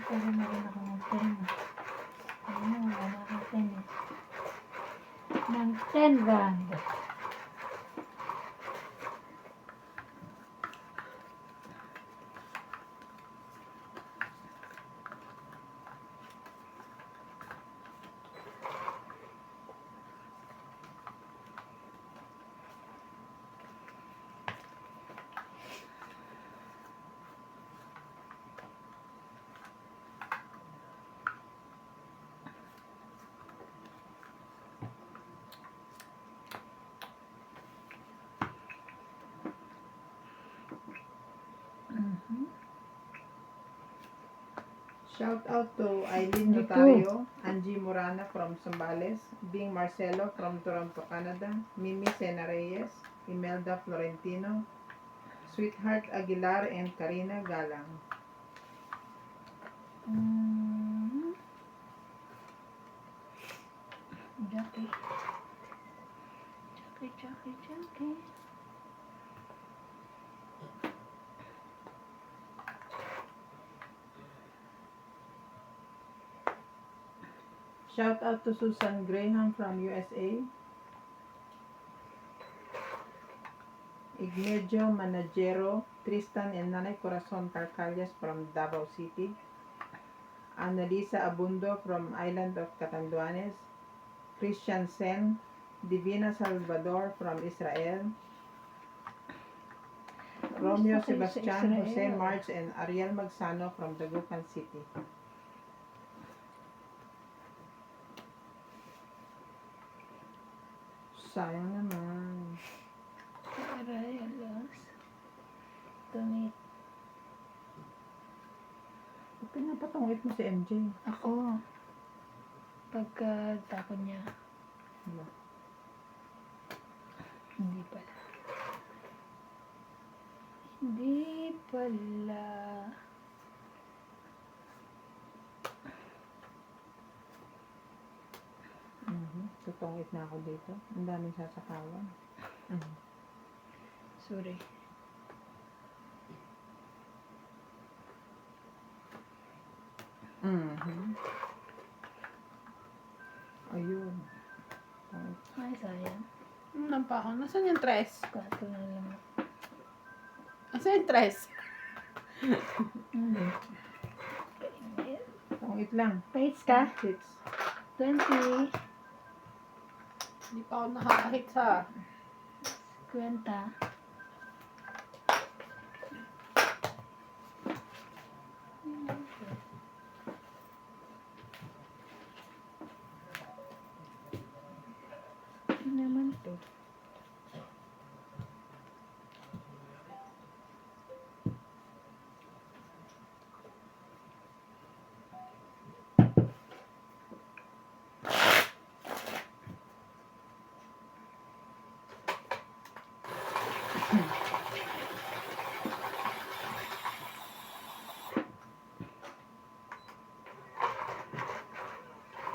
Pwede na rin ako ng 10. Ano, wala na akong 10 eh. Ng 10 rand. Shout out to Eileen Ito. Notario, Angie Morana from Zambales, Bing Marcelo from Toronto, Canada, Mimi Sena Reyes, Imelda Florentino, Sweetheart Aguilar, and Karina Galang. Jackie. Jackie. Shout out to Susan Graham from USA, Igmedio Managero, Tristan and Nanay Corazon Tarcallas from Davao City, Annalisa Abundo from Island of Catanduanes, Christian Sen, Divina Salvador from Israel, Romeo Gusto kayo sa Sebastian, Israel. Jose March, and Ariel Magsano from Dagupan City. Sayang naman. Aray, alas. Donate. Pinapatungit mo si MJ. Ako. Pagka tapon niya. Ano? Hindi pala. Hindi pala. Tutungit na ako dito. Ang daming sasakawan. Sorry. Ayun. Ay, sayang. Nampa ako. Nasaan yung tres? Kato na lang. Nasaan yung tres? Hindi. Tungit lang. Pates ka? 6. 20. Hindi pa ako nakakahit sa... Kwenta. Ano naman to?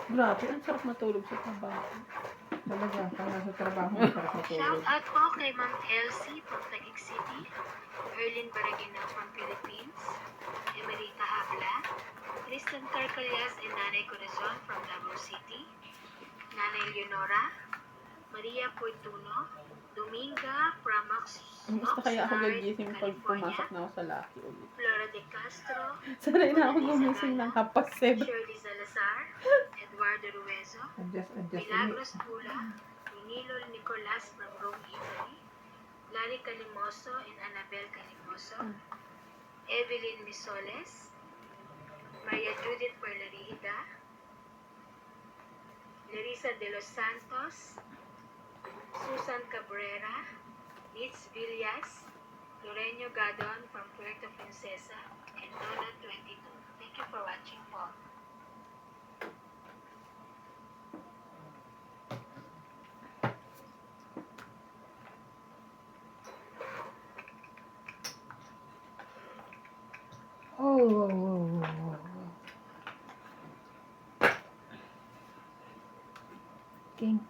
Grabe, ang sarap matulog sa trabaho. Talaga, pag nasa trabaho, masarap matulog. Shout out po kay Ma'am Elsie from Taguig City, Erlin Baragina from Philippines, Emerita Habla, Kristen Carcalias and Nanay Corazon from Davao City, Nanay Leonora, Maria Fortuno, Dominga from Gusto kaya ako Oxnard, gagising pag California, pumasok na ako sa Lucky ulit. Flora de Castro, Sanay na ako gumising ng 7:30. Shirley Salazar, Eduardo Ruezo, Adjust ulit. Milagros Pula, Nilo Nicolas from Rome, Italy, Lari Calimoso and Annabel Calimoso, Evelyn Misoles, Maria Judith Perlarida, Larissa de los Santos, Susan Cabrera, Nitz Villas, Loreño Gadon from Puerto Princesa, and Donna 22. Thank you for watching po. Oh. King.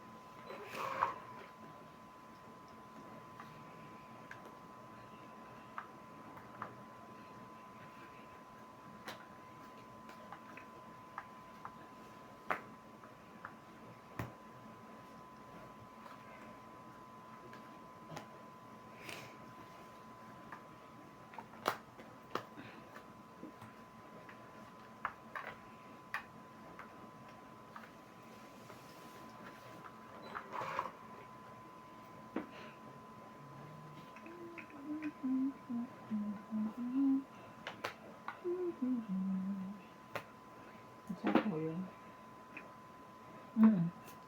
Saan po yun?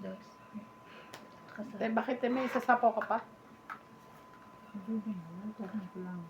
Dos. Eh, bakit may isasapaw ka pa? Hindi na, tahan ko lang.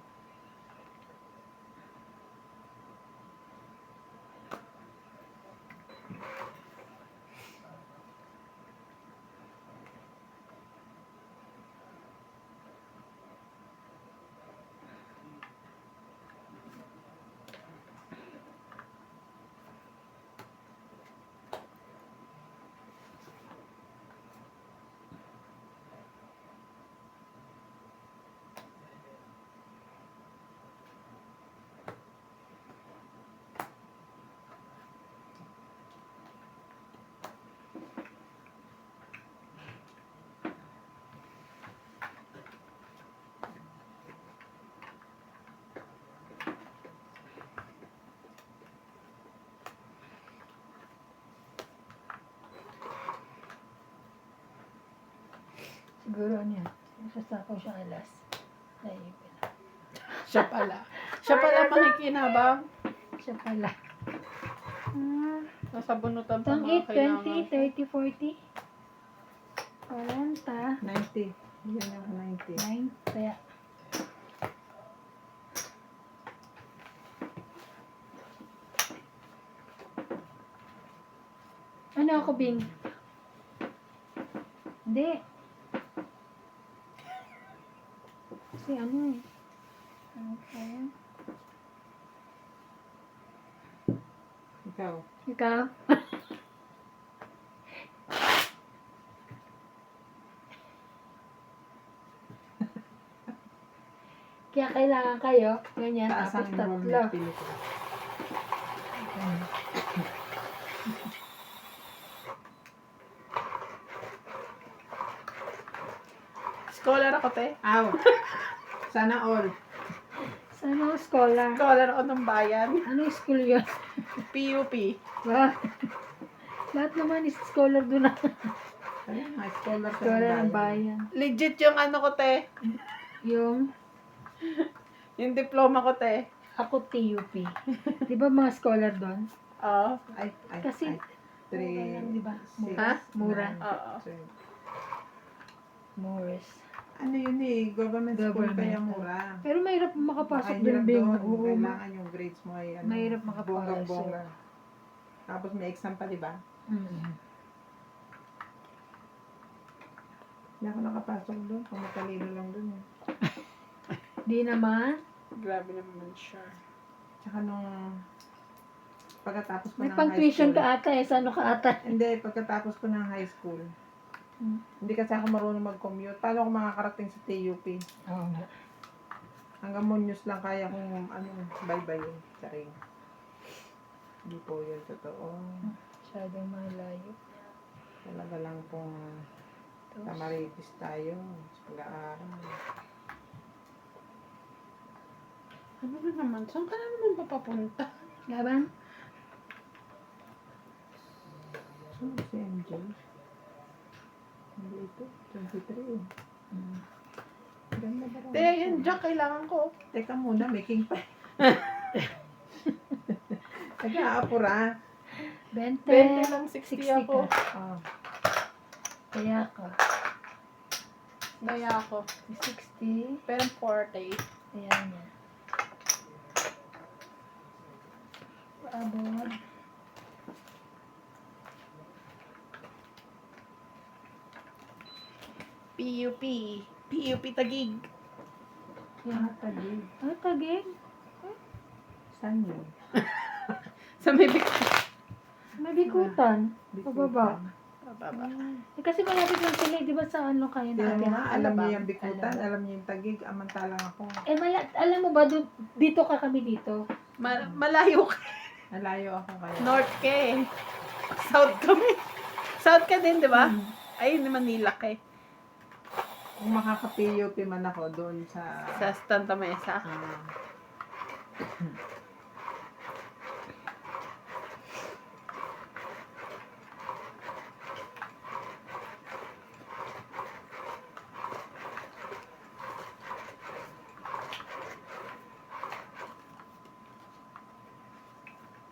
Siguro ano yan. Sasapaw siyang alas. Ayun pala. Siya pala. Siya pala makikinabang. Siya pala. Nasa bunutan pa Tang mga 8, kailangan. 20, 30, 40. 40. 90. Yan yung 90. 9. Kaya. Ano ako, Bing? Hindi. Kasi ano eh. Ano kaya? Ikaw. Ikaw? Kaya kailangan kayo, ganyan, Taas tapos ang tatlo. enrollment pili ko. Scholar ako, te. Aw! Sana all. Sana ako scholar. Scholar ako ng bayan. Anong school yun? PUP. Ba? Lahat naman is scholar doon na. Ayun, mga scholar sa Scholar ng bayan. Legit yung ano ko, te. Yung Yung diploma ko, te. ako TUP. Di ba mga scholar doon? Oo. Ay, Kasi, three, mura lang, di ba? six, Ha? Mura. nine, Oo. 12. Morris. Ano yun eh, government school Government. kaya mura. Pero mahirap makapasok Ay, doon, hirap Bing. doon. Oo. Kailangan yung grades mo ay ano, Mahirap makapasok. bonggang-bongga. Tapos may exam pa, di ba? Mm. Hindi ako nakapasok doon. Kung matalino lang doon. Eh. Di naman. Grabe naman siya. Tsaka nung pagkatapos ko May ng pang high tuition school. ka ata eh. Sa ano ka ata? Hindi, pagkatapos ko ng high school. Hmm. Hindi kasi ako marunong mag-commute. Paano ako makakarating sa TUP? Oo nga. Hanggang Muñoz lang kaya kung ano, bye-bye. Charing. Hindi po yun totoo. Masyadong malayo. Talaga lang pong Tapos, tamaritis tayo sa pag-aaral. Ano na naman? Saan ka na naman papapunta? laban? Saan si MJ? Hindi ito. 23 eh. Hmm. Ganda ba? Te, yan Jack, kailangan ko. Teka muna, making pa. Nag-aapura. 20. 20 lang, 60 60 ako. ka. Oh. Kaya ka. Kaya ako. 60. Pero 40. Ayan niya. Abot. PUP. PUP Tagig. Ah, tagig. Ah, tagig. Saan yun? Sa may big... May bikutan. Pababa. Pababa. Eh, kasi malapit lang sila, di ba sa ano kayo Tingnan mo natin? nga, alam niyo yung Alam bikutan, mo. alam niyo yung tagig, amantalang ako. Eh, alam mo ba, dito ka kami dito? Malayo ka. Nalayo ako kaya. North ka eh. South kami. South ka din, di ba? Hmm. Ay, ni Manila ka eh. Kung makaka-PUP man ako doon sa... Sa Santa Mesa. Ah,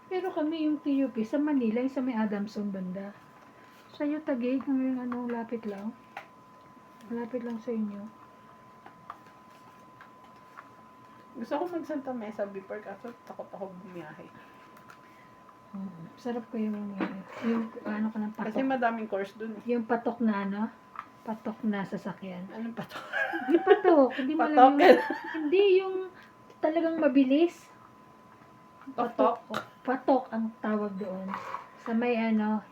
Pero kami yung TUP sa Manila, yung sa may Adamson banda. Sa iyo, Taguig, yung ano, lapit lang. Malapit lang sa inyo. Gusto ko mag Santa Mesa before kaso takot ako bumiyahe. Sarap ko yung ano ka ng Kasi patok. madaming course dun eh. Yung patok na ano, patok na sasakyan. Anong pa to? Hindi patok, hindi mo alam Patok? yung, hindi yung talagang mabilis. Tok-tok? Patok ang tawag doon. Sa may ano,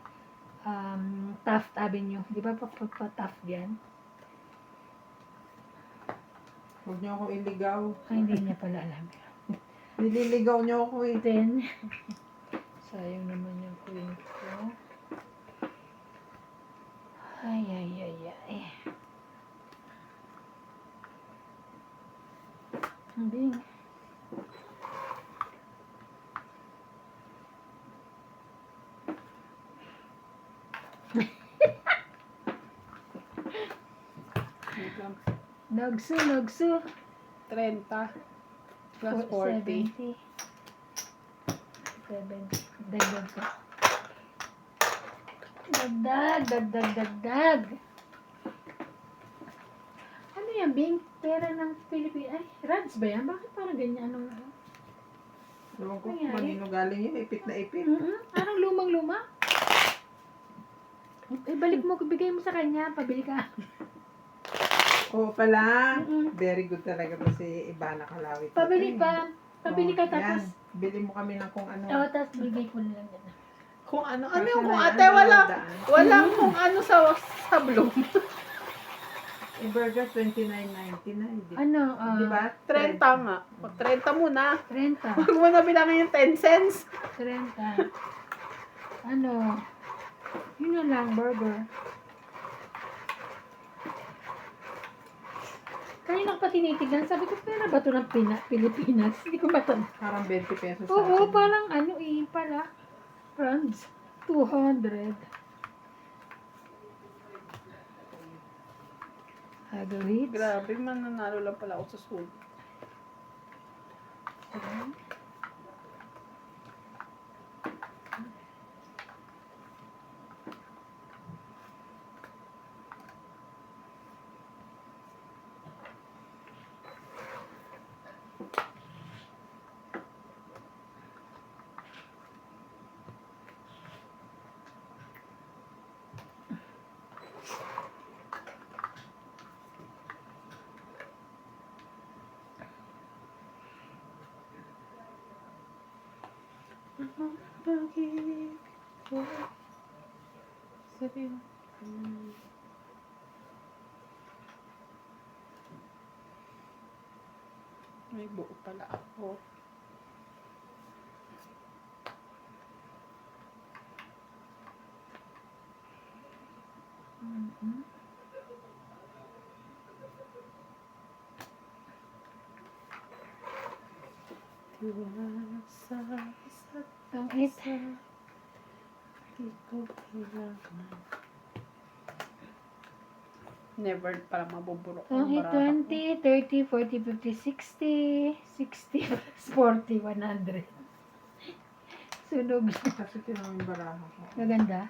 Taft Avenue. Di ba pa-Taft yan? huwag niyo ako iligaw. Ay, hindi niya pala alam. Nililigaw niyo ako eh. Then, sayang naman yung queen ko. Ay, ay, ay, ay. Hindi. Wait lang. Nagsu, nagsu. 30 plus 40. 70. 70. Dagdag pa. Dagdag. Ano yan, Bing? Pera ng Pilipinas. Ay, Rads ba yan? Bakit parang ganyan? Anong, Ewan ko, Nangyari? manino galing yun, ipit na ipit. Parang lumang-luma. Eh, balik mo, bigay mo sa kanya, pabili ka. Oo pala. Mm-mm. Very good talaga to si Ivana Kalawit. Pabili pa. Pabili ka Oh, tapos, yan. Bili mo kami ng kung ano. tapos bigay ko na lang yan. Kung ano. Ano yung Kasi kung na yan, ate? Wala. daan. Walang kung ano sa Bloom. Eh, burger 29.99. Ano, Di ba? 30 nga. Pag 30 muna. 30. Huwag mo na bilangin yung 10 cents. 30. Ano, yun na lang, burger. Kanina ko pa tinitignan, sabi ko, pera ba ito ng Pilipinas? Hindi ko matanda. Parang 20 pesos. Oo, parang ano pala. Franz, 200. Agawit. Grabe, mananalo lang pala ako sa school. Pag-ibig ko. Sabi mo. May buo pala ako. Tiwala sa isa't Pangit. isa. Di ko kailangan. Never pala mabuburo ang Pangit baraha ko. 20, 30, 40, 50, 60, 60 plus 40, 100. Sunog. Kasi tinawag yung baraha ko. Maganda.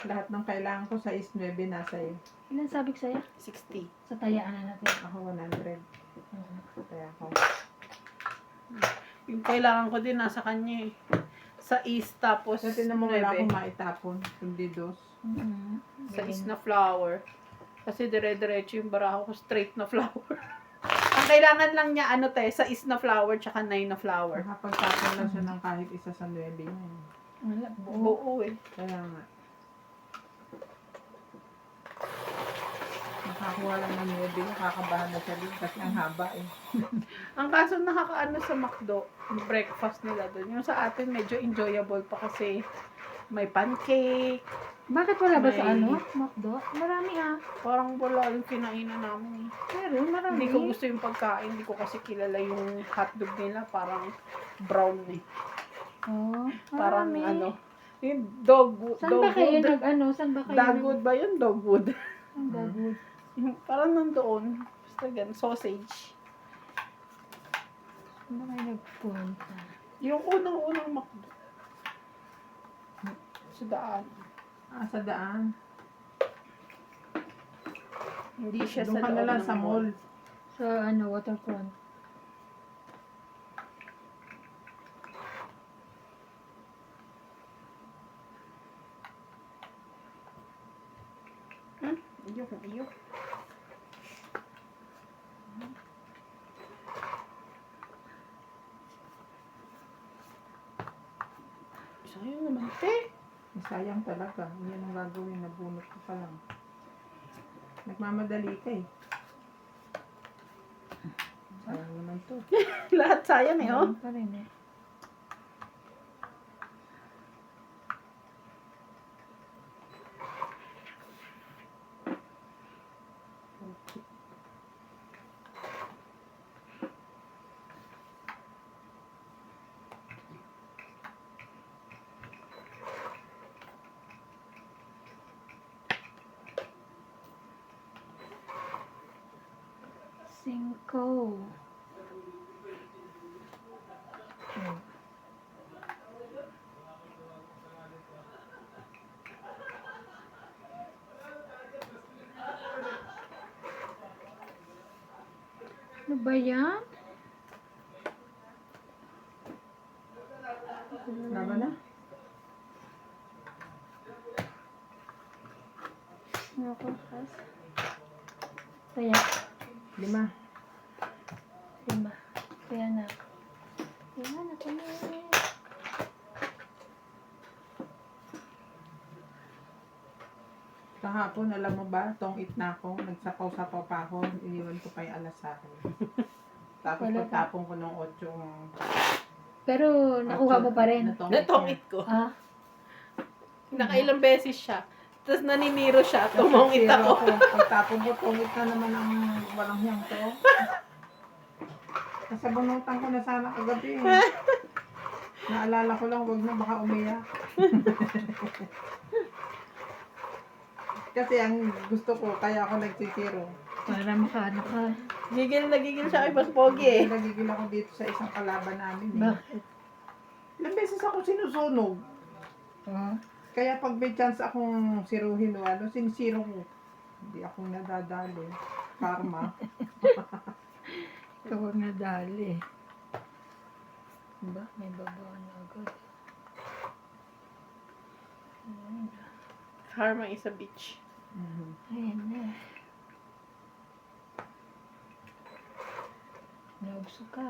Lahat ng kailangan ko sa is 9 nasa iyo. Ilan sabi ko sa'yo? 60. Sa tayaan na natin. Ako 100. Kaya ako. Yung kailangan ko din nasa kanya eh. Sa is tapos Kasi naman wala 9. akong maitapon. Kundi dos. Sa is na flower. Kasi dire-diretso yung baraha ko, straight na flower. Ang kailangan lang niya, ano te, sa is na flower, tsaka 9 na flower. Nakapagtapon lang siya ng kahit isa sa 9 niya. Wala, buo. Buo eh. Kaya nga. Nakakuha lang ng 9. Nakakabahan na siya din kasi ang haba eh. Ang kaso nakakaano sa McDo, yung breakfast nila doon. Yung sa atin medyo enjoyable pa kasi may pancake. Bakit wala ba sa May- ano? McDo? Marami ah. Parang wala yung kinainan namin eh. Pero marami. Hindi ko gusto yung pagkain. Hindi ko kasi kilala yung hotdog nila. Parang brown eh. Oh, Parang marami. ano. Yung dogwood. Saan ba kayo nag-ano? Saan ba kayo Dogwood ba yun? Dogwood. Ang dogwood. Yung parang nandoon. Basta gan, sausage. Saan ba kayo nagpunta? Yung unang-unang McDo. Sa daan. Sa daan. Hindi siya Doon sa ka loob na lang ng sa mall. Sa ano, waterfront. Iyo. Sayang naman, te. Sayang talaga. Yan ang gagawin. Nabunot ko pa lang. Nagmamadali ka eh. Sayang naman to. Lahat sayang eh, oh. Meron pa rin eh. Cinco. Oh. Ano ba yan? Tama na? Ako, pas. Kaya, 5. 5. Kaya na. Kaya na kami. Kahapon, alam mo ba, tong-it na ako. Nagsapaw-sapaw pa ako. Iniwan ko pa yung alas sa akin. Tapos Wala pa. pagtapon ko ng 8 Pero, nakuha mo pa rin. Natongit ko. Ah, Nakailang beses siya. Tapos naniniro siya. Tumongit ako. Pagtapon ko, tong-it na naman ang walang hiyang to. Nasabunutan ko na sana kagabi. Naalala ko lang, wag na baka umiyak. Kasi ang gusto ko, kaya ako nagsisiro. para makaano ka. Gigil na gigil siya kay Boss Pogi eh. Nagigil ako dito sa isang kalaban namin. Eh. Bakit? Ilang beses ako sinusunog. Ah, Kaya pag may chance akong siruhin o ano, sinisiro ko. Hindi ako nadadali. Karma. ikaw ang nadali. Ba? May babaan na agad. Ayan. Karma is a bitch. Mhm. Ayan na. Nagso ka.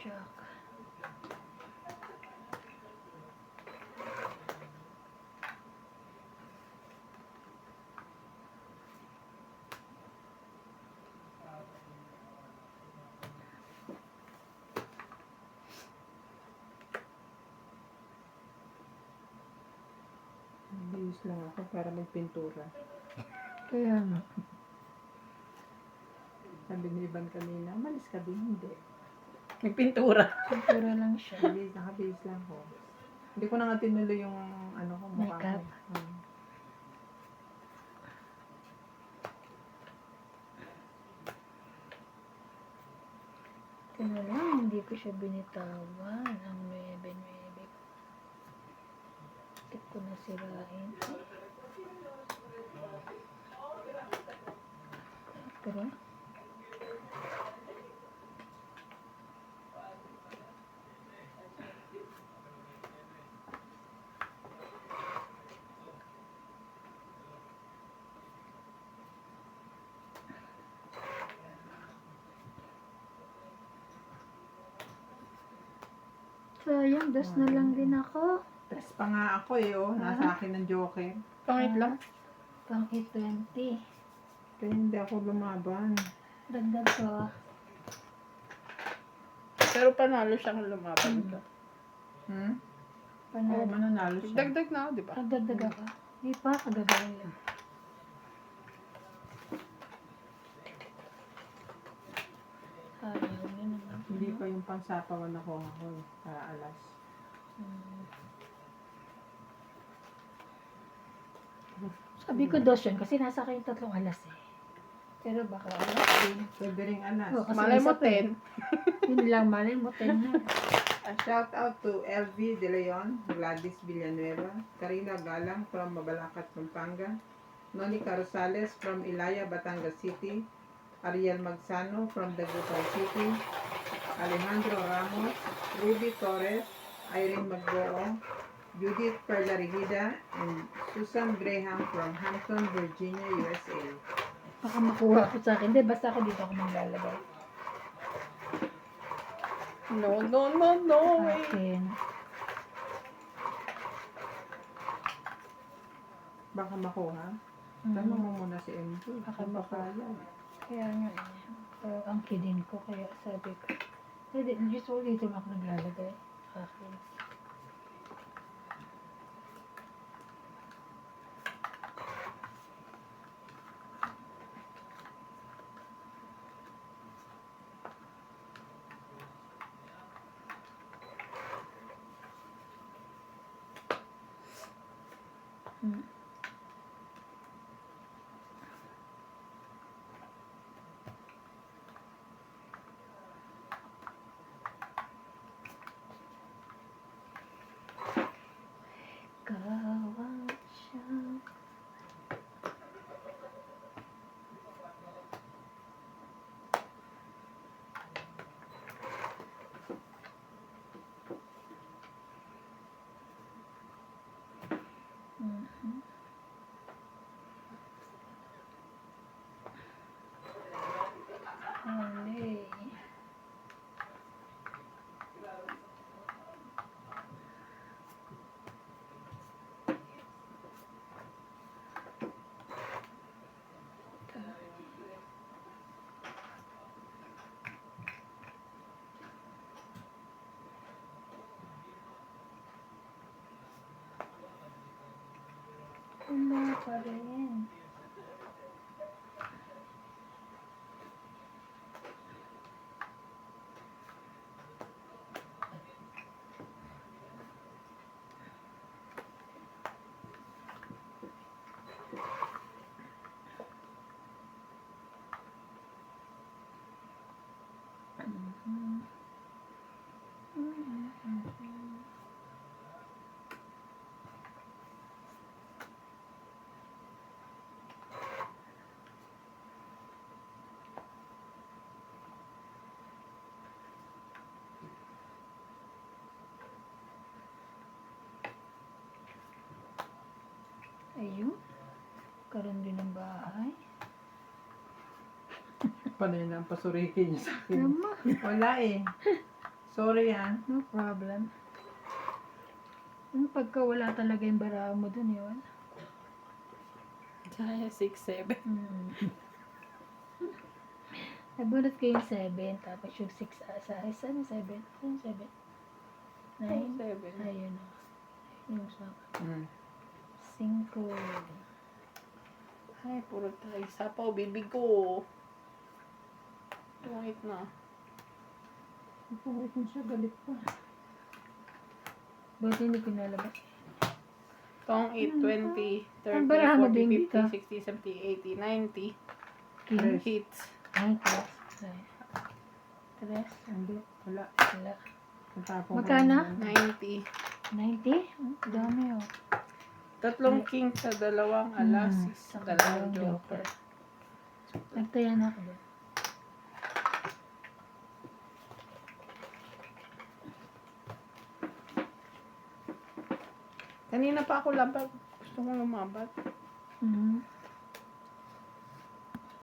Jack. Bihis lang ako para magpintura. Kaya nga. Sabi ni Ivan kanina, malis ka din, hindi. Nagpintura. Kultura lang siya. Nakabihis lang ako. Hindi ko na nga tinuloy yung ano ko, mukha ko. Makeup? Kaya lang, hindi ko siya binitawan. Ang 9-9. Bakit ko nasirain? Pero, sayang, das na lang din ako. Test pa nga ako eh, oh. Nasa akin ng joker. Pangit lang. Pang 820. Kaya hindi ako lumaban. Dagdag ko. Pero panalo siyang lumaban ka. Oo, Panalo. mananalo siya. Dagdag na ako, di ba? Dagdag ako. Hindi pa, kagagaling lang. Ayaw na naman. Hindi pa yung pangsapawan ako eh. Para alas. Hmm. Sabi ko dos yun kasi nasa akin yung 3 alas eh. Pero baka alas din. Pwede ring alas. Oo, kasi Malay mo isa pa eh. 10. Yun lang, malay mo 10 na. A shout out to LV De Leon, Gladys Villanueva, Karina Galang from Mabalacat, Pampanga, Nonica Rosales from Ilaya, Batangas City, Ariel Magsano from Dagupan City, Alejandro Ramos, Ruby Torres, Irene Magboo, Judith Perlarigida, and Susan Graham from Hampton, Virginia, USA. Baka makuha ko sa akin. Hindi, basta ako dito ako maglalagay. No, no, no, no way. Akin. Baka makuha. Mm. Tanong mo muna si MJ. Baka Kung makuha. kaya. Kaya nga eh. Pero ang kidding ko, kaya sabi ko. Hindi, usually dito ako naglalagay. Akin. Hmm. Kawan siya. Mhm. Alay. Wala pa rin. Mm. Ayun. Karoon din ng bahay. Panay na ang pasurihin niya sa akin. Tama. Wala eh. Sorry ah. No problem. Yung pagka wala talaga yung bara mo dun, yun. Kaya 6-7. Nabunot ko yung 7, tapos yung 6 asas. Ano 7? Ano 7? 9? 7. Ayun o. Yung sa Mm. 5. Ay, puro tayo. Sapaw, bibig ko. Tungit na. Pangit mo siya, galit pa. Buti hindi ko nalabas. Tong 8, 20, Ang 30, barahan mo, 40, Bing, 50, ka? 60, 70, 80, 90. King. Hits. Ay, 3. 3. Hindi, wala. Wala. Natapong Magkano? ko na yun. 90. 90? Dami oh. Tatlong king sa dalawang alas, Sa dalawang joker. Nagtaya na ako doon. Kanina pa ako labat. Gusto kong lumabat. Mhm.